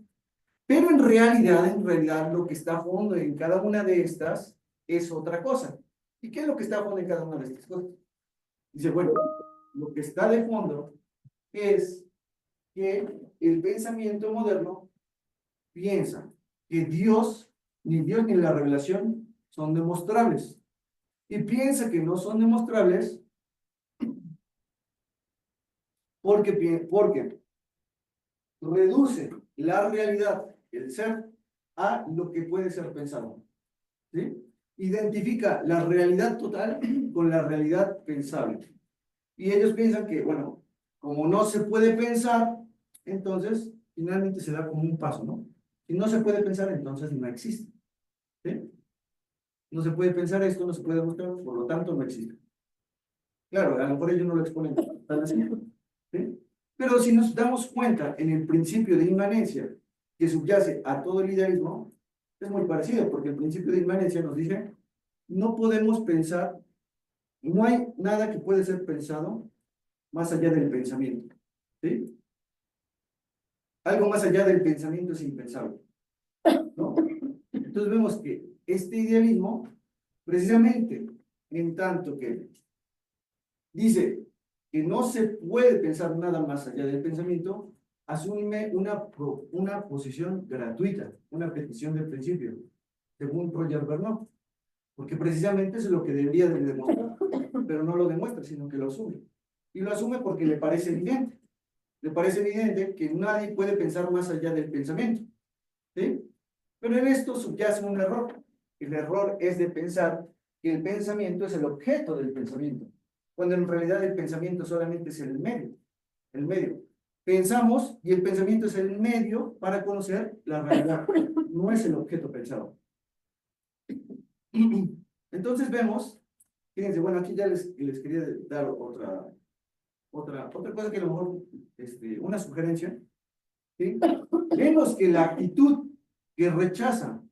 pero en realidad, lo que está a fondo en cada una de estas es otra cosa. ¿Y qué es lo que está a fondo en cada una de estas cosas? Dice, bueno, lo que está de fondo es que el pensamiento moderno piensa que ni Dios ni la revelación son demostrables. Y piensa que no son demostrables porque reduce la realidad, el ser, a lo que puede ser pensado. ¿Sí? Identifica la realidad total con la realidad pensable. Y ellos piensan que, bueno, como no se puede pensar, entonces finalmente se da como un paso, ¿no? Si no se puede pensar, entonces no existe. ¿Sí? No se puede pensar esto, no se puede mostrar, por lo tanto no existe. Claro, a lo mejor ellos no lo exponen tan así. ¿Sí? Pero si nos damos cuenta en el principio de inmanencia que subyace a todo el idealismo, es muy parecido, porque el principio de inmanencia nos dice, no podemos pensar, no hay nada que puede ser pensado más allá del pensamiento. ¿Sí? Algo más allá del pensamiento es impensable, ¿no? Entonces vemos que este idealismo, precisamente, en tanto que dice que no se puede pensar nada más allá del pensamiento, asume una posición gratuita, una petición de principio, según Roger Bernard, porque precisamente es lo que debería de demostrar, pero no lo demuestra, sino que lo asume. Y lo asume porque le parece evidente. Le parece evidente que nadie puede pensar más allá del pensamiento. ¿Sí? Pero en esto subyace un error. El error es de pensar que el pensamiento es el objeto del pensamiento, cuando en realidad el pensamiento solamente es el medio. El medio. Pensamos y el pensamiento es el medio para conocer la realidad, no es el objeto pensado. Entonces vemos, fíjense, bueno, aquí ya les quería dar otra cosa que a lo mejor, una sugerencia. ¿Sí? Vemos que la actitud que rechaza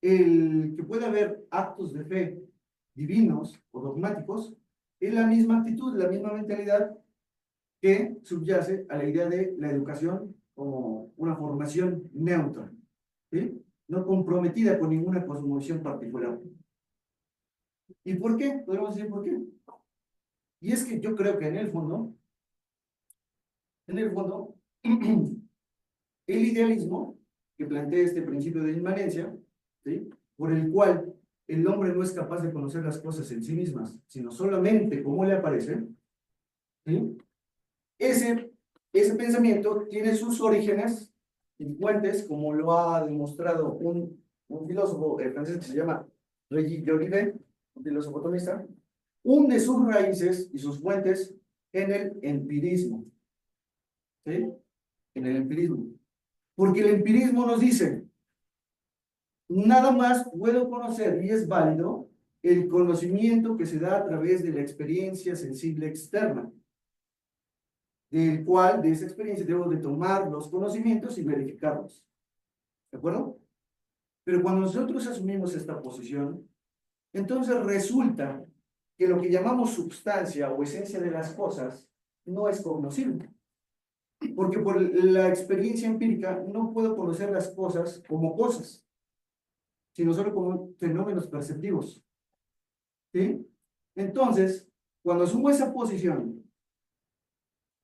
que puede haber actos de fe divinos o dogmáticos es la misma actitud, la misma mentalidad que subyace a la idea de la educación como una formación neutra, ¿sí? No comprometida con ninguna cosmovisión particular. ¿Y por qué? Podemos decir por qué. Y es que yo creo que en el fondo, el idealismo que plantea este principio de inmanencia, ¿sí? Por el cual el hombre no es capaz de conocer las cosas en sí mismas, sino solamente como le aparecen, ¿sí? Ese pensamiento tiene sus orígenes y fuentes, como lo ha demostrado un filósofo francés que se llama Regis Jolivet, un filósofo tomista, hunde sus raíces y sus fuentes en el empirismo. ¿Sí? En el empirismo. Porque el empirismo nos dice, nada más puedo conocer, y es válido, el conocimiento que se da a través de la experiencia sensible externa, del cual, de esa experiencia, debo de tomar los conocimientos y verificarlos. ¿De acuerdo? Pero cuando nosotros asumimos esta posición, entonces resulta que lo que llamamos sustancia o esencia de las cosas no es cognoscible. Porque por la experiencia empírica no puedo conocer las cosas como cosas, sino solo como fenómenos perceptivos. ¿Sí? Entonces, cuando asumo esa posición,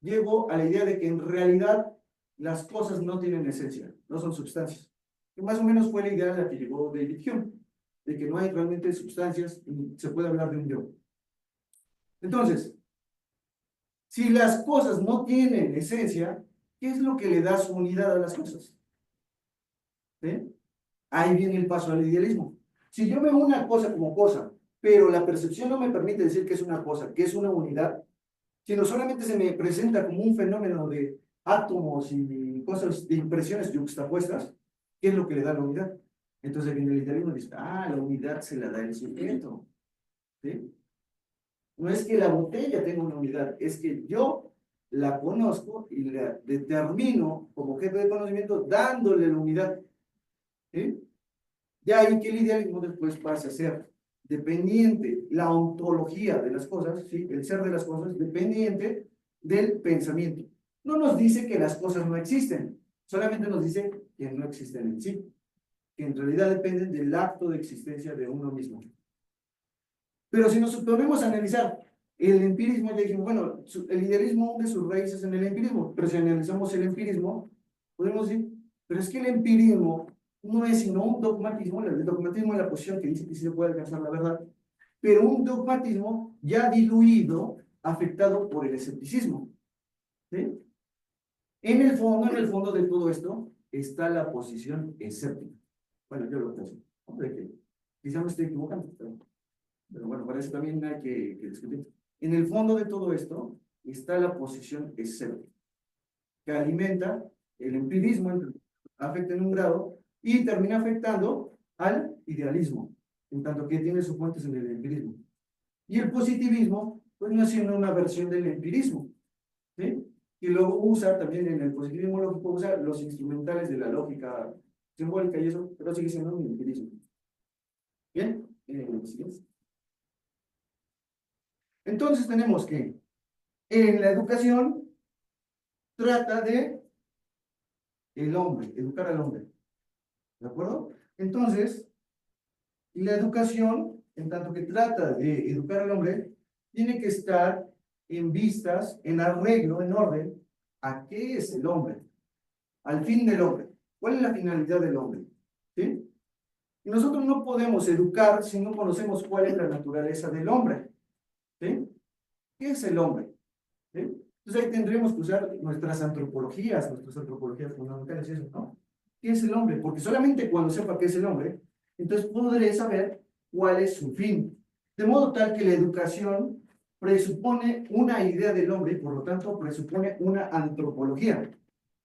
llego a la idea de que en realidad las cosas no tienen esencia, no son sustancias. Que más o menos fue la idea a la que llegó David Hume, de que no hay realmente sustancias y se puede hablar de un yo. Entonces, si las cosas no tienen esencia, ¿qué es lo que le da su unidad a las cosas? ¿Sí? Ahí viene el paso al idealismo. Si yo veo una cosa como cosa, pero la percepción no me permite decir que es una cosa, que es una unidad, sino solamente se me presenta como un fenómeno de átomos y cosas, de impresiones yuxtapuestas, ¿qué es lo que le da la unidad? Entonces viene el idealismo y dice, la unidad se la da el sujeto. ¿Sí? No es que la botella tenga una unidad, es que yo la conozco y la determino como objeto de conocimiento dándole la unidad. ¿Sí? Ya ahí que el idealismo después pasa a ser dependiente, la ontología de las cosas, ¿sí? El ser de las cosas, dependiente del pensamiento. No nos dice que las cosas no existen, solamente nos dice que no existen en sí, que en realidad dependen del acto de existencia de uno mismo. Pero si nos ponemos a analizar el empirismo, ya dijimos, bueno, el idealismo hunde sus raíces en el empirismo, pero si analizamos el empirismo, podemos decir, pero es que el empirismo no es sino un dogmatismo, el dogmatismo es la posición que dice que sí se puede alcanzar la verdad, pero un dogmatismo ya diluido, afectado por el escepticismo. ¿Sí? En el fondo de todo esto está la posición escéptica. Bueno, yo lo pienso, ¿no? De que quizá me estoy equivocando, pero bueno, para eso también hay que discutir. En el fondo de todo esto está la posición escéptica, que alimenta el empirismo, afecta en un grado y termina afectando al idealismo, en tanto que tiene sus fuentes en el empirismo. Y el positivismo, pues no es sino una versión del empirismo, ¿sí? Y luego usa también en el positivismo lógico, usa los instrumentales de la lógica simbólica y eso, pero sigue siendo un empirismo. Bien, siguiente. Entonces tenemos que en la educación trata de el hombre, educar al hombre. ¿De acuerdo? Entonces, la educación, en tanto que trata de educar al hombre, tiene que estar en vistas, en arreglo, en orden, a qué es el hombre, al fin del hombre. ¿Cuál es la finalidad del hombre? ¿Sí? Y nosotros no podemos educar si no conocemos cuál es la naturaleza del hombre. ¿Sí? ¿Qué es el hombre? ¿Sí? Entonces ahí tendremos que usar nuestras antropologías fundamentales, eso, ¿no? ¿Qué es el hombre? Porque solamente cuando sepa qué es el hombre, entonces podré saber cuál es su fin. De modo tal que la educación presupone una idea del hombre y por lo tanto presupone una antropología.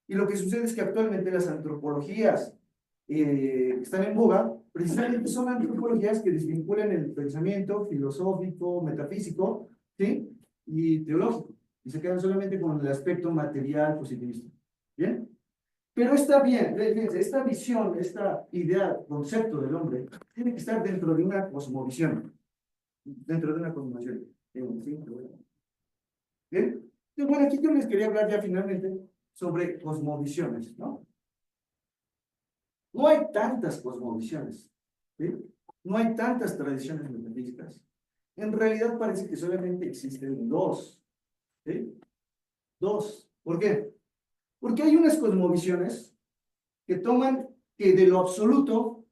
Y lo que sucede es que actualmente las antropologías que están en boga, precisamente son antropologías que desvinculan el pensamiento filosófico, metafísico, ¿sí? Y teológico, y se quedan solamente con el aspecto material positivista. ¿Bien? Pero está bien, fíjense, esta visión, esta idea, concepto del hombre, tiene que estar dentro de una cosmovisión, dentro de una cosmovisión. ¿Sí? ¿Bien? Entonces, bueno, aquí yo les quería hablar ya finalmente sobre cosmovisiones, ¿no? No hay tantas cosmovisiones, ¿sí? No hay tantas tradiciones metafísicas. En realidad parece que solamente existen dos, ¿sí? Dos. ¿Por qué? Porque hay unas cosmovisiones que toman que de lo absoluto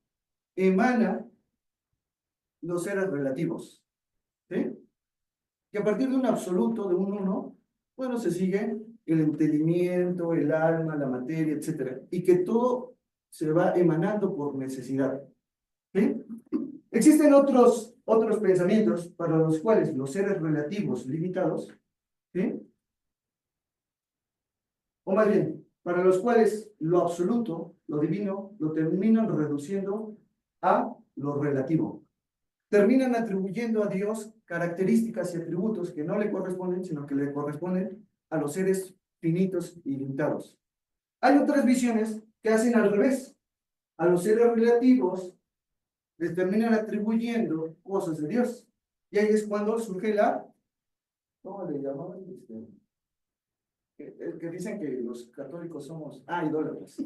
emana los seres relativos, ¿sí? Que a partir de un absoluto, de un uno, bueno, se sigue el entendimiento, el alma, la materia, etcétera, y que todo se va emanando por necesidad, ¿sí? Existen otros pensamientos para los cuales los seres relativos limitados, ¿sí? O más bien, para los cuales lo absoluto, lo divino, lo terminan reduciendo a lo relativo. Terminan atribuyendo a Dios características y atributos que no le corresponden, sino que le corresponden a los seres finitos y limitados. Hay otras visiones que hacen al revés. A los seres relativos les terminan atribuyendo cosas de Dios. Y ahí es cuando surge ¿cómo le llamaban? Que dicen que los católicos somos, idólatras,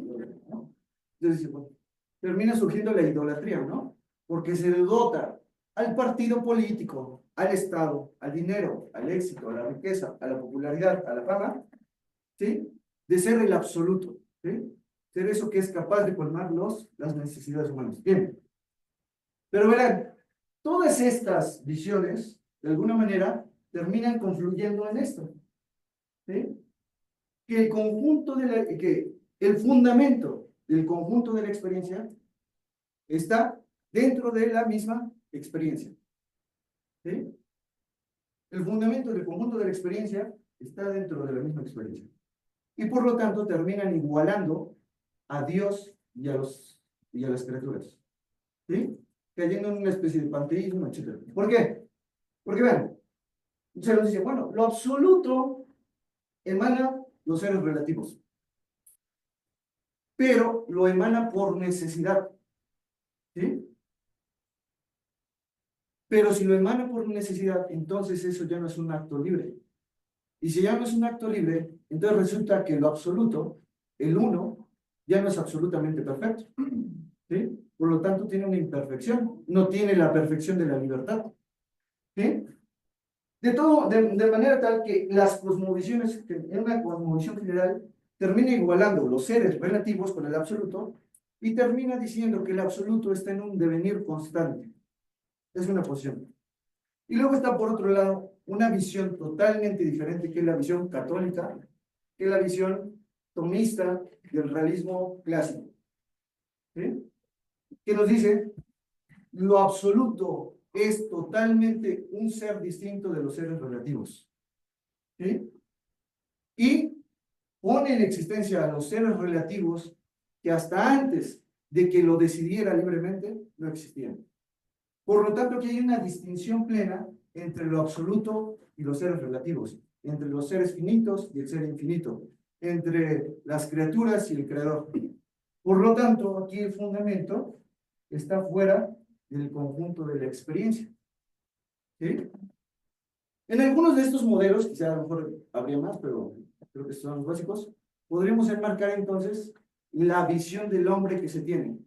¿no? Entonces, bueno, termina surgiendo la idolatría, ¿no? Porque se le dota al partido político, al Estado, al dinero, al éxito, a la riqueza, a la popularidad, a la fama, ¿sí? De ser el absoluto, ¿sí? Ser eso que es capaz de colmar las necesidades humanas. Bien. Pero verán, todas estas visiones, de alguna manera, terminan confluyendo en esto, ¿sí? Que el fundamento del conjunto de la experiencia está dentro de la misma experiencia, ¿sí? El fundamento del conjunto de la experiencia está dentro de la misma experiencia. Y por lo tanto terminan igualando a Dios y a las criaturas, ¿sí? Cayendo en una especie de panteísmo, etc. ¿Por qué? Porque vean, se nos dice, bueno, lo absoluto emana los seres relativos, pero lo emana por necesidad, ¿sí? Pero si lo emana por necesidad, entonces eso ya no es un acto libre. Y si ya no es un acto libre, entonces resulta que lo absoluto, el uno, ya no es absolutamente perfecto, ¿sí? Por lo tanto, tiene una imperfección, no tiene la perfección de la libertad, ¿sí? De manera tal que las cosmovisiones, en una cosmovisión general, termina igualando los seres relativos con el absoluto y termina diciendo que el absoluto está en un devenir constante. Es una posición. Y luego está, por otro lado, una visión totalmente diferente, que es la visión católica, que es la visión tomista del realismo clásico, ¿sí? Que nos dice, lo absoluto es totalmente un ser distinto de los seres relativos, ¿sí? Y pone en existencia a los seres relativos que hasta antes de que lo decidiera libremente, no existían. Por lo tanto, aquí hay una distinción plena entre lo absoluto y los seres relativos, entre los seres finitos y el ser infinito, entre las criaturas y el creador. Por lo tanto, aquí el fundamento está fuera del conjunto de la experiencia, ¿sí? En algunos de estos modelos, quizá a lo mejor habría más, pero creo que son los básicos, podríamos enmarcar entonces la visión del hombre que se tiene.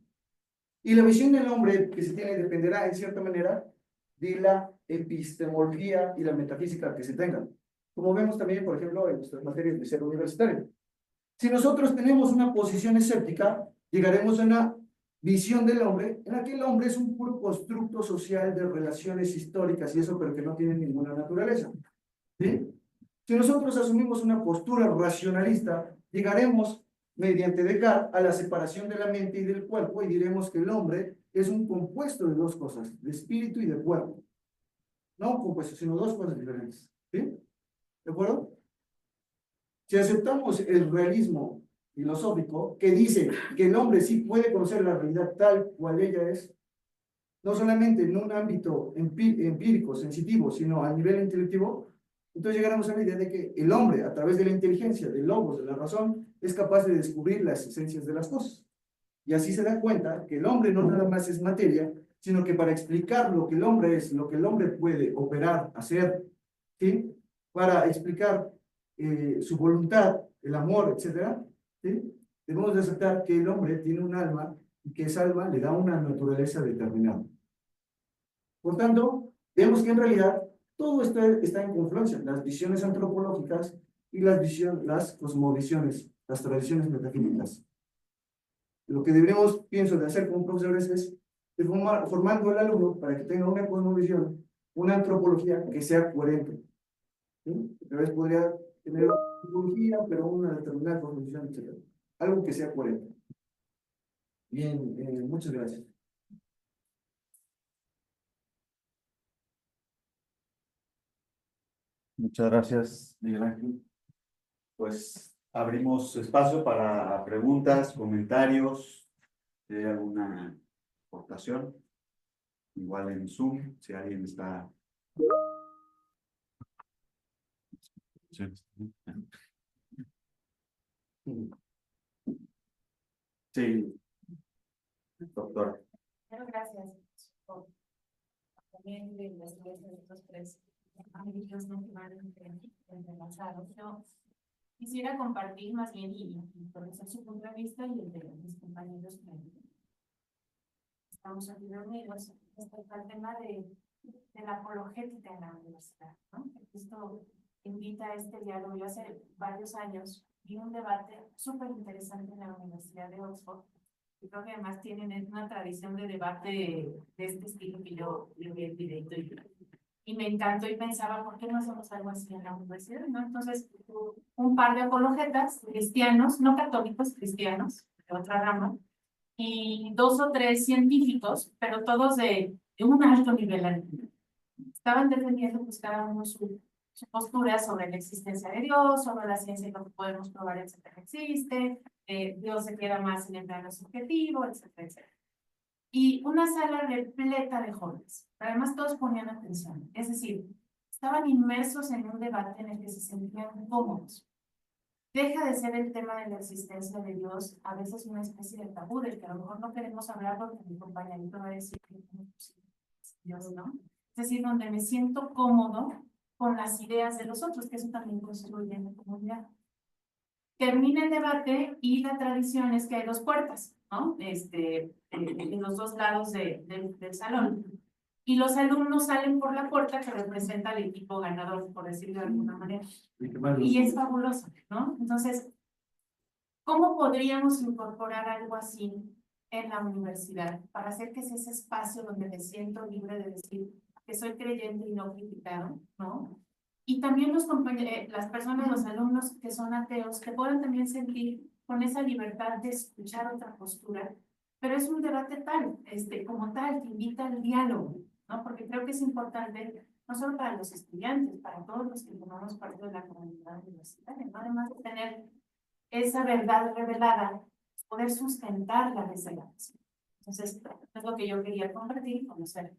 Y la visión del hombre que se tiene dependerá, en cierta manera, de la epistemología y la metafísica que se tengan. Como vemos también, por ejemplo, en nuestras materias de ser universitario. Si nosotros tenemos una posición escéptica, llegaremos a una visión del hombre en la que el hombre es un puro constructo social de relaciones históricas y eso, pero que no tiene ninguna naturaleza, ¿sí? Si nosotros asumimos una postura racionalista, llegaremos mediante Descartes a la separación de la mente y del cuerpo y diremos que el hombre es un compuesto de dos cosas, de espíritu y de cuerpo. No un compuesto, sino dos cosas diferentes, ¿sí? ¿De acuerdo? Si aceptamos el realismo filosófico que dice que el hombre sí puede conocer la realidad tal cual ella es, no solamente en un ámbito empírico, sensitivo, sino a nivel intelectivo, entonces llegaremos a la idea de que el hombre, a través de la inteligencia, del logos, de la razón, es capaz de descubrir las esencias de las cosas. Y así se da cuenta que el hombre no nada más es materia, sino que para explicar lo que el hombre es, lo que el hombre puede operar, hacer, ¿sí? Para explicar su voluntad, el amor, etcétera, ¿sí? Debemos de aceptar que el hombre tiene un alma y que esa alma le da una naturaleza determinada. Por tanto, vemos que en realidad todo está en confluencia, las visiones antropológicas y las cosmovisiones, las tradiciones metafísicas. Lo que deberíamos, pienso, de hacer como profesores es formando al alumno para que tenga una cosmovisión, una antropología que sea coherente, ¿sí? A veces podría tener una antropología, pero una determinada cosmovisión, etc. Algo que sea coherente. Bien, muchas gracias. Muchas gracias, Miguel Ángel. Pues abrimos espacio para preguntas, comentarios, si hay alguna aportación. Igual en Zoom, si alguien está. Sí, doctor. Bueno, gracias por también de las ideas de estos tres amigos no que van entrelazados. Yo quisiera compartir más bien y conocer su punto de vista y el de mis compañeros que estamos aquí reunidos respecto al tema de la apologética en la universidad, ¿no? Esto invita a este diálogo. Yo hace varios años vi un debate súper interesante en la Universidad de Oxford. Y creo que además tienen una tradición de debate de este estilo que yo vi el videito y me encantó y pensaba, ¿por qué no hacemos algo así en la universidad? ¿No? Entonces, un par de apologetas cristianos, no católicos, cristianos, de otra rama, y 2 o 3 científicos, pero todos de un alto nivel. Estaban defendiendo pues cada uno su postura sobre la existencia de Dios, sobre la ciencia y lo que podemos probar, etcétera, existe, Dios se queda más en el plano subjetivo, etcétera, etcétera. Y una sala repleta de jóvenes, además todos ponían atención, es decir, estaban inmersos en un debate en el que se sentían cómodos. Deja de ser el tema de la existencia de Dios, a veces una especie de tabú del que a lo mejor no queremos hablar porque mi compañerito va a decir que Dios, ¿no? Es decir, donde me siento cómodo con las ideas de los otros, que eso también construye la comunidad. Termina el debate y la tradición es que hay 2 puertas, ¿no? En los 2 lados del salón. Y los alumnos salen por la puerta que representa al equipo ganador, por decirlo de alguna manera. Y es fabuloso, ¿no? Entonces, ¿cómo podríamos incorporar algo así en la universidad para hacer que sea ese espacio donde me siento libre de decir que soy creyente y no criticado, ¿no? Y también los compañeros, las personas, los alumnos que son ateos, que puedan también sentir con esa libertad de escuchar otra postura, pero es un debate tal, como tal, que invita al diálogo, ¿no? Porque creo que es importante, no solo para los estudiantes, para todos los que formamos parte de la comunidad universitaria, ¿no? Además de tener esa verdad revelada, poder sustentarla desde la acción. Entonces, es lo que yo quería compartir y conocer.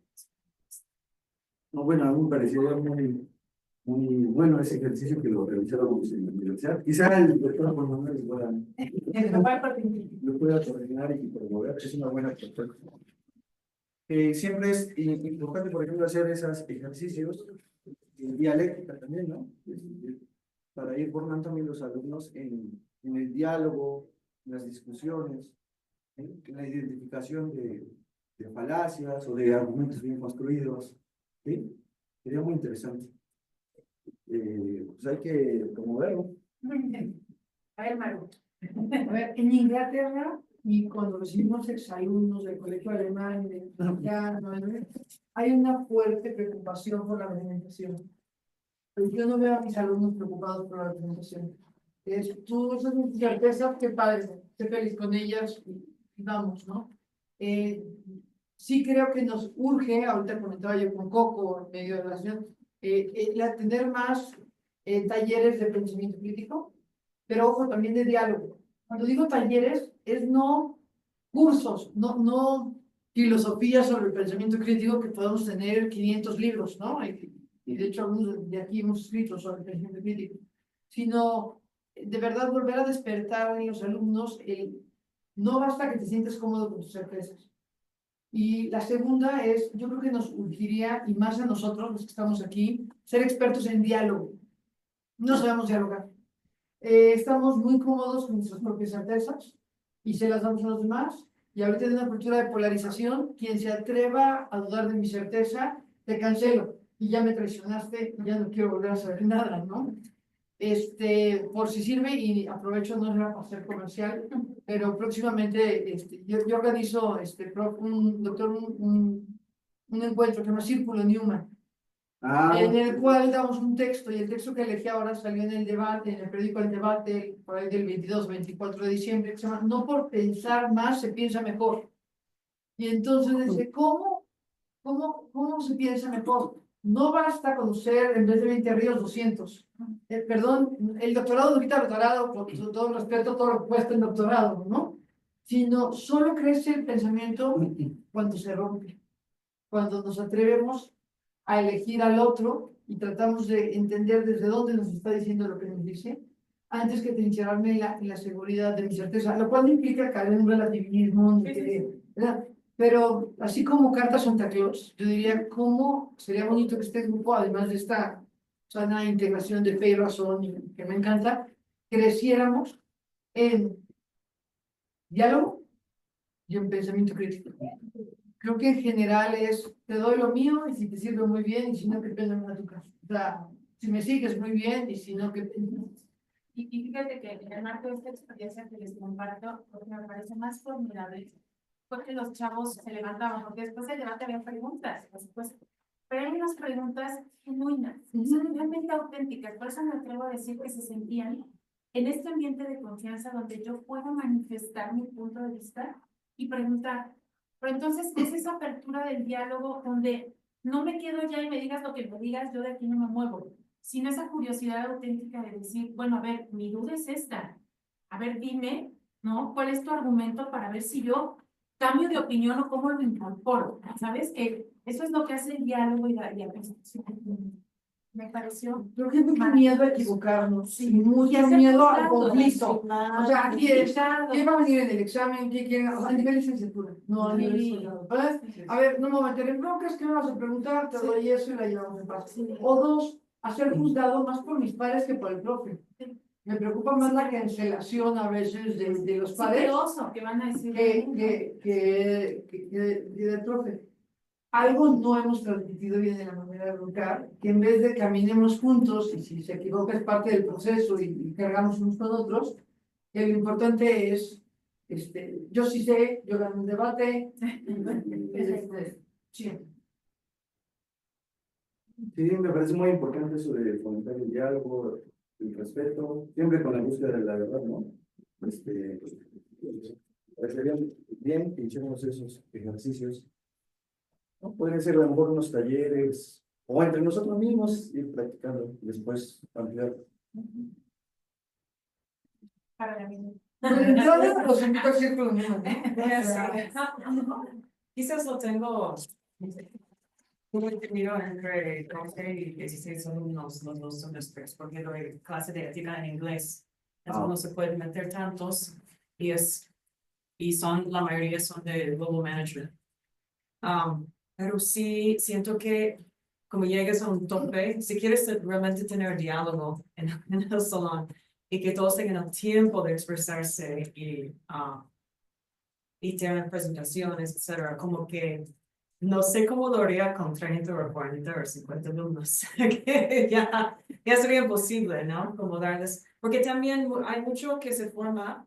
No, bueno, a mí me parecía muy bueno ese ejercicio que lo realizáramos en la universidad. Quizá el doctor Juan Manuel lo pueda coordinar y promover, es una buena propuesta. Siempre es importante, por ejemplo, hacer esos ejercicios en dialéctica también, ¿no? Para ir formando también los alumnos en el diálogo, en las discusiones, en la identificación de falacias o de argumentos bien construidos. ¿Sí? Sería muy interesante. Pues hay que promoverlo. A ver, Maru. A ver, en Inglaterra, y cuando recibimos exalumnos del colegio alemán, hay una fuerte preocupación por la alimentación. Pero yo no veo a mis alumnos preocupados por la alimentación. Tú esas mis certezas, qué padre, estoy feliz con ellas y vamos, ¿no? Sí creo que nos urge, ahorita comentaba yo con Coco en medio de la relación, tener más talleres de pensamiento crítico, pero ojo, también de diálogo. Cuando digo talleres, es no cursos, no filosofía sobre el pensamiento crítico que podemos tener 500 libros, ¿no? Y de hecho algunos de aquí hemos escrito sobre el pensamiento crítico, sino de verdad volver a despertar en los alumnos no basta que te sientes cómodo con tus certezas. Y la segunda es, yo creo que nos urgiría, y más a nosotros, los que estamos aquí, ser expertos en diálogo. No sabemos dialogar. Estamos muy cómodos con nuestras propias certezas y se las damos a los demás. Y ahorita hay una cultura de polarización. Quien se atreva a dudar de mi certeza, te cancelo. Y ya me traicionaste, y ya no quiero volver a saber nada, ¿no? Por si sirve, y aprovecho, no era para hacer comercial, pero próximamente yo organizo, un encuentro que se llama Círculo Newman, en el cual damos un texto, y el texto que elegí ahora salió en el debate, en el periódico El Debate, por ahí del 22-24 de diciembre, que se llama No por pensar más se piensa mejor. Y entonces dice, ¿cómo se piensa mejor? No basta conocer en vez de 20 ríos 200. Perdón, el doctorado no quita el doctorado, con todo respeto, todo lo que cuesta el doctorado, ¿no? sino solo crece el pensamiento cuando se rompe, cuando nos atrevemos a elegir al otro y tratamos de entender desde dónde nos está diciendo lo que nos dice, antes que trincherarme en la seguridad de mi certeza, lo cual no implica caer en un relativismo, ¿verdad? Pero así como carta Santa Claus, yo diría cómo sería bonito que este grupo, además de esta sana integración de fe y razón, que me encanta, creciéramos en diálogo y en pensamiento crítico. Creo que en general es, te doy lo mío y si te sirve muy bien y si no, que pena a tu casa. O sea, si me sigues muy bien y si no, que Y fíjate que en el marco de esta experiencia que les comparto, porque me parece más formidable, fue que los chavos se levantaban, porque después del debate había preguntas, por supuesto. Pero hay unas preguntas genuinas, son realmente auténticas, por eso me atrevo a decir que se sentían en este ambiente de confianza donde yo puedo manifestar mi punto de vista y preguntar. Pero entonces es esa apertura del diálogo donde no me quedo ya y me digas lo que me digas, yo de aquí no me muevo, sino esa curiosidad auténtica de decir, bueno, a ver, mi duda es esta, a ver, dime, ¿no? ¿Cuál es tu argumento para ver si yo cambio de opinión o cómo lo incorporo? ¿Sabes? Que eso es lo que hace el diálogo y la presentación. Me pareció. creo que hay mucho miedo a equivocarnos, Sí, y mucho y hacer miedo al juzgados, conflicto. O sea, aquí es, Claro. ¿quién va a venir en el examen? ¿Quién? O sea, a nivel licenciatura, no a nivel Sí. posgrado, ¿verdad? A ver, no me voy a meter en broncas, ¿qué me vas a preguntar? Te doy eso y la llevamos en paz. O dos, a ser juzgado más por mis padres que por el profe. Me preocupa más la cancelación a veces de los Sí, padres qué oso, que van a decir. que del profe. Algo no hemos transmitido bien de la manera de educar, que en vez de caminemos juntos, y si se equivoca es parte del proceso y cargamos unos con otros, que lo importante es, yo sí sé, yo gano un debate, sí. Sí, me parece muy importante eso de fomentar el diálogo, el respeto, siempre con la búsqueda de la verdad, ¿no? Parecería bien que hiciéramos esos ejercicios, ¿no? Pueden ser a lo mejor unos talleres, o entre nosotros mismos ir practicando, y después ampliar. Para la misma. Pues entonces los invito al círculo mismo, Quizás lo tengo. Muy entendido entre 12 y 16 alumnos, los dos semestres, porque doy clase de ética en inglés. Entonces no se pueden meter tantos y son, la mayoría son de global management. Pero sí siento que como llegas a un tope, si quieres realmente tener diálogo en el salón y que todos tengan el tiempo de expresarse y tener presentaciones, etcétera, como que no sé cómo lo haría con 30 o 40 o 50 alumnos, que ya sería imposible, ¿no? Como darles, porque también hay mucho que se forma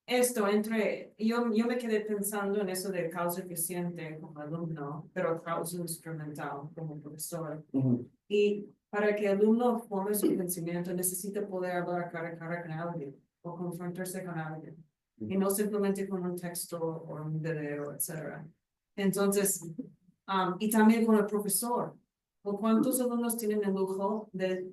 esto entre, yo me quedé pensando en eso de causa eficiente como alumno, pero causa instrumental como profesor. Y para que el alumno forme su conocimiento necesita poder hablar cara a cara con alguien o confrontarse con alguien. Y no simplemente con un texto o un video, etcétera. Entonces, y también con el profesor. ¿Cuántos alumnos tienen el lujo de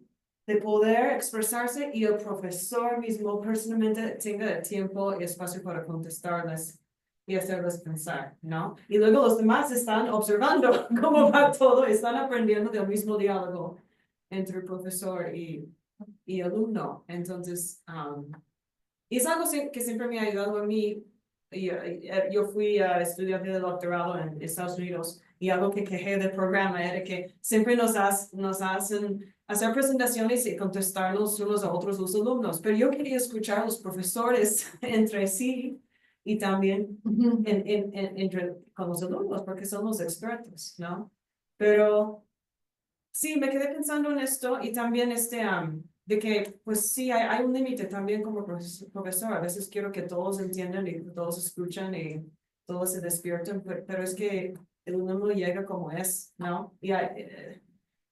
poder expresarse y el profesor mismo personalmente tenga el tiempo y espacio para contestarles y hacerles pensar, ¿no? Y luego los demás están observando cómo va todo, están aprendiendo del mismo diálogo entre el profesor y alumno. Entonces, y es algo que siempre me ha ayudado a mí. Yo fui estudiante de doctorado en Estados Unidos y algo que quejé del programa era que siempre nos hacen hacer presentaciones y contestarnos unos a otros los alumnos, pero yo quería escuchar a los profesores entre sí y también entre con los alumnos porque son los expertos, ¿no? Pero sí, me quedé pensando en esto y también de que, pues sí, hay un límite también como profesor. A veces quiero que todos entiendan y todos escuchan y todos se despierten, pero es que el alumno llega como es, ¿no? Y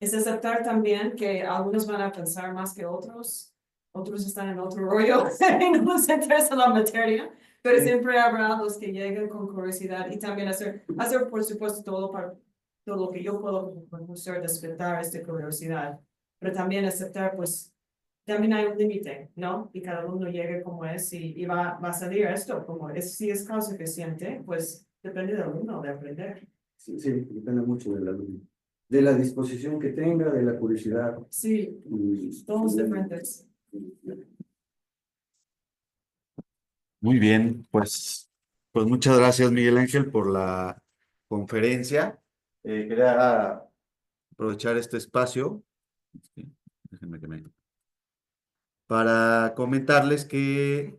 es aceptar también que algunos van a pensar más que otros están en otro rollo y no les interesa la materia, pero siempre habrá los que llegan con curiosidad y también hacer por supuesto todo lo que yo puedo como profesor, despertar esta curiosidad, pero también aceptar, pues, también hay un límite, ¿no? Y cada uno llegue como es y va a salir esto, como es, si es causa eficiente, pues depende del uno de aprender. Sí, sí, depende mucho del alumno. De la disposición que tenga, de la curiosidad. Sí, todos diferentes. Muy bien, pues muchas gracias, Miguel Ángel, por la conferencia. Quería aprovechar este espacio. Déjenme que me para comentarles que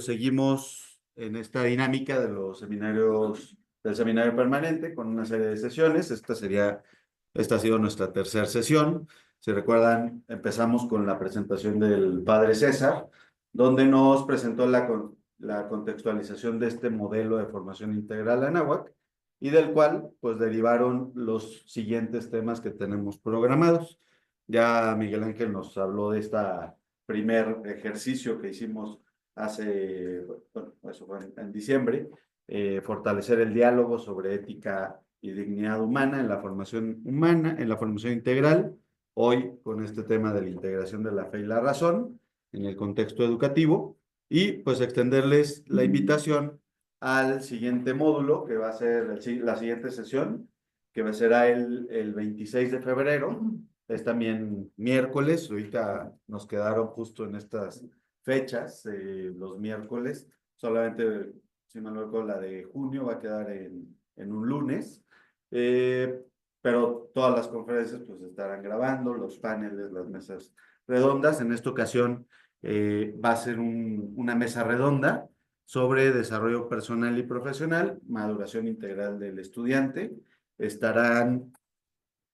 seguimos en esta dinámica de los seminarios, del seminario permanente con una serie de sesiones. Esta ha sido nuestra tercera sesión. Si recuerdan, empezamos con la presentación del padre César, donde nos presentó la contextualización de este modelo de formación integral Anáhuac y del cual pues derivaron los siguientes temas que tenemos programados. Ya Miguel Ángel nos habló de esta primer ejercicio que hicimos bueno, eso fue en diciembre, fortalecer el diálogo sobre ética y dignidad humana, en la formación integral, hoy con este tema de la integración de la fe y la razón en el contexto educativo, y pues extenderles la invitación al siguiente módulo, que va a ser la siguiente sesión, que será el 26 de febrero, es también miércoles, ahorita nos quedaron justo en estas fechas, los miércoles, solamente, si me lo recuerdo, la de junio va a quedar en un lunes, pero todas las conferencias pues estarán grabando, los paneles, las mesas redondas. En esta ocasión va a ser una mesa redonda sobre desarrollo personal y profesional, maduración integral del estudiante. Estarán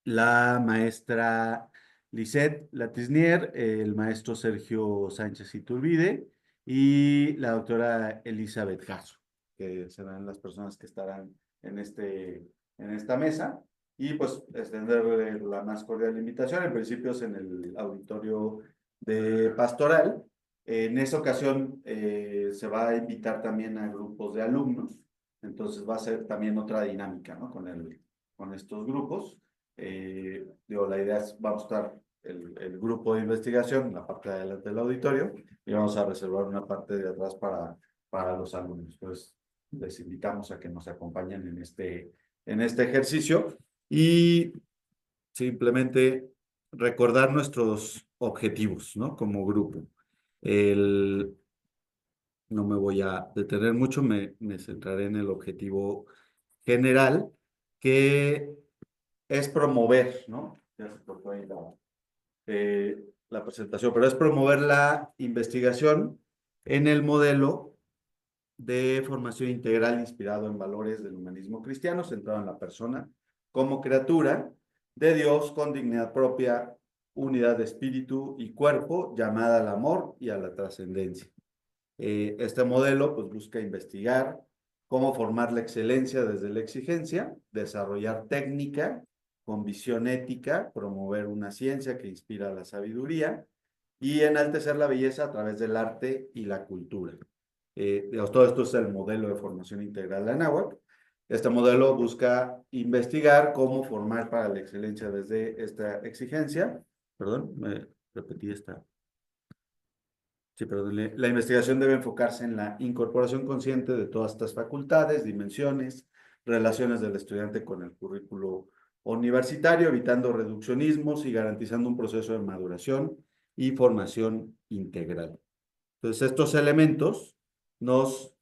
la maestra Lisette Latisnier, el maestro Sergio Sánchez Iturbide y la doctora Elizabeth Jasso, que serán las personas que estarán en esta mesa. Y pues extenderle la más cordial invitación. En principio es en el auditorio de Pastoral. En esa ocasión se va a invitar también a grupos de alumnos. Entonces va a ser también otra dinámica, ¿no? Con estos grupos. La idea es, vamos a estar el grupo de investigación en la parte de adelante del auditorio y vamos a reservar una parte de atrás para los alumnos. Entonces, les invitamos a que nos acompañen en este ejercicio y simplemente recordar nuestros objetivos, ¿no? Como grupo. No me voy a detener mucho, me centraré en el objetivo general, que es promover, ¿no? Ya se cortó ahí la presentación, pero es promover la investigación en el modelo de formación integral inspirado en valores del humanismo cristiano, centrado en la persona como criatura de Dios con dignidad propia, unidad de espíritu y cuerpo, llamada al amor y a la trascendencia. Este modelo pues busca investigar cómo formar la excelencia desde la exigencia, desarrollar técnica con visión ética, promover una ciencia que inspira la sabiduría y enaltecer la belleza a través del arte y la cultura. Todo esto es el modelo de formación integral de Anáhuac. Este modelo busca investigar cómo formar para la excelencia desde esta exigencia. Perdón, me repetí esta. Sí, perdón. La investigación debe enfocarse en la incorporación consciente de todas estas facultades, dimensiones, relaciones del estudiante con el currículo universitario, evitando reduccionismos y garantizando un proceso de maduración y formación integral. Entonces, estos elementos nos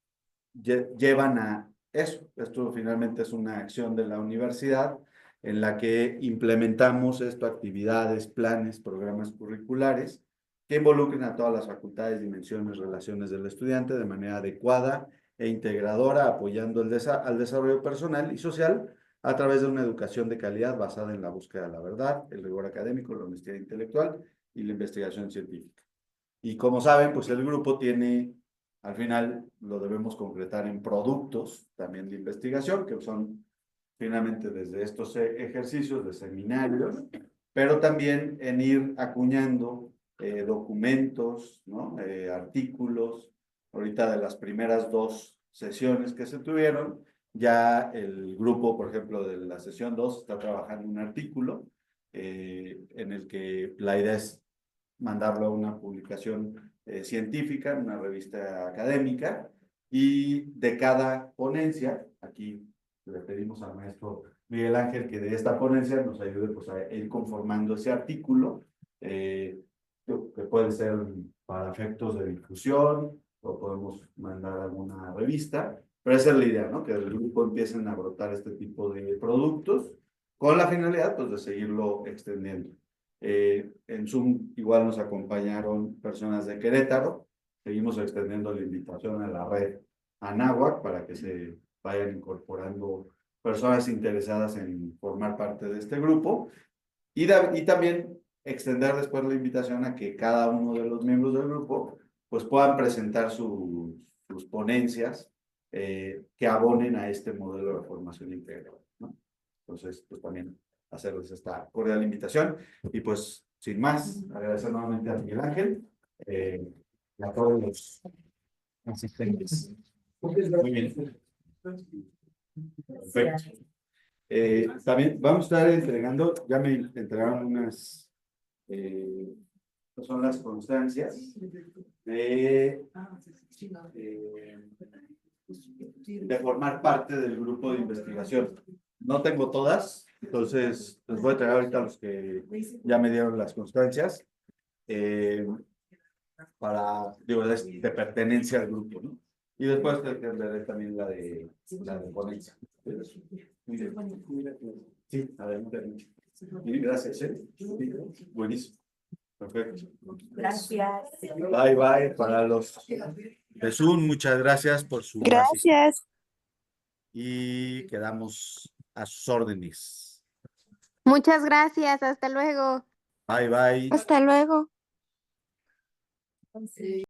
llevan a eso. Esto finalmente es una acción de la universidad en la que implementamos actividades, planes, programas curriculares que involucren a todas las facultades, dimensiones, relaciones del estudiante de manera adecuada e integradora, apoyando al desarrollo personal y social a través de una educación de calidad basada en la búsqueda de la verdad, el rigor académico, la honestidad intelectual y la investigación científica. Y como saben, pues el grupo al final lo debemos concretar en productos también de investigación, que son finalmente desde estos ejercicios de seminarios, pero también en ir acuñando documentos, ¿no? Artículos. Ahorita de las primeras 2 sesiones que se tuvieron, ya el grupo, por ejemplo, de la sesión 2 está trabajando un artículo en el que la idea es mandarlo a una publicación científica, en una revista académica, y de cada ponencia, aquí le pedimos al maestro Miguel Ángel que de esta ponencia nos ayude pues, a ir conformando ese artículo, que puede ser para efectos de difusión, o podemos mandar a alguna revista, pero esa es la idea, ¿no? Que del grupo empiecen a brotar este tipo de productos, con la finalidad pues, de seguirlo extendiendo. En Zoom igual nos acompañaron personas de Querétaro, seguimos extendiendo la invitación a la red Anáhuac para que se vayan incorporando personas interesadas en formar parte de este grupo, y también extender después la invitación a que cada uno de los miembros del grupo pues puedan presentar sus ponencias que abonen a este modelo de formación integral, ¿no? Entonces, pues también hacerles esta cordial invitación, y pues sin más, agradecer nuevamente a Miguel Ángel y a todos los asistentes. Muy bien. Perfecto. También vamos a estar entregando, ya me entregaron unas, son las constancias de formar parte del grupo de investigación. No tengo todas, entonces les voy a entregar ahorita los que ya me dieron las constancias para, digo, de pertenencia al grupo, ¿no? Y después te entenderé también la de ponencia. Sí, adelante. Sí, gracias. Sí, buenísimo. Perfecto. Gracias. Bye, bye. Para los de Zoom, muchas gracias por su asistencia. Gracias. Y quedamos a sus órdenes. Muchas gracias. Hasta luego. Bye, bye. Hasta luego.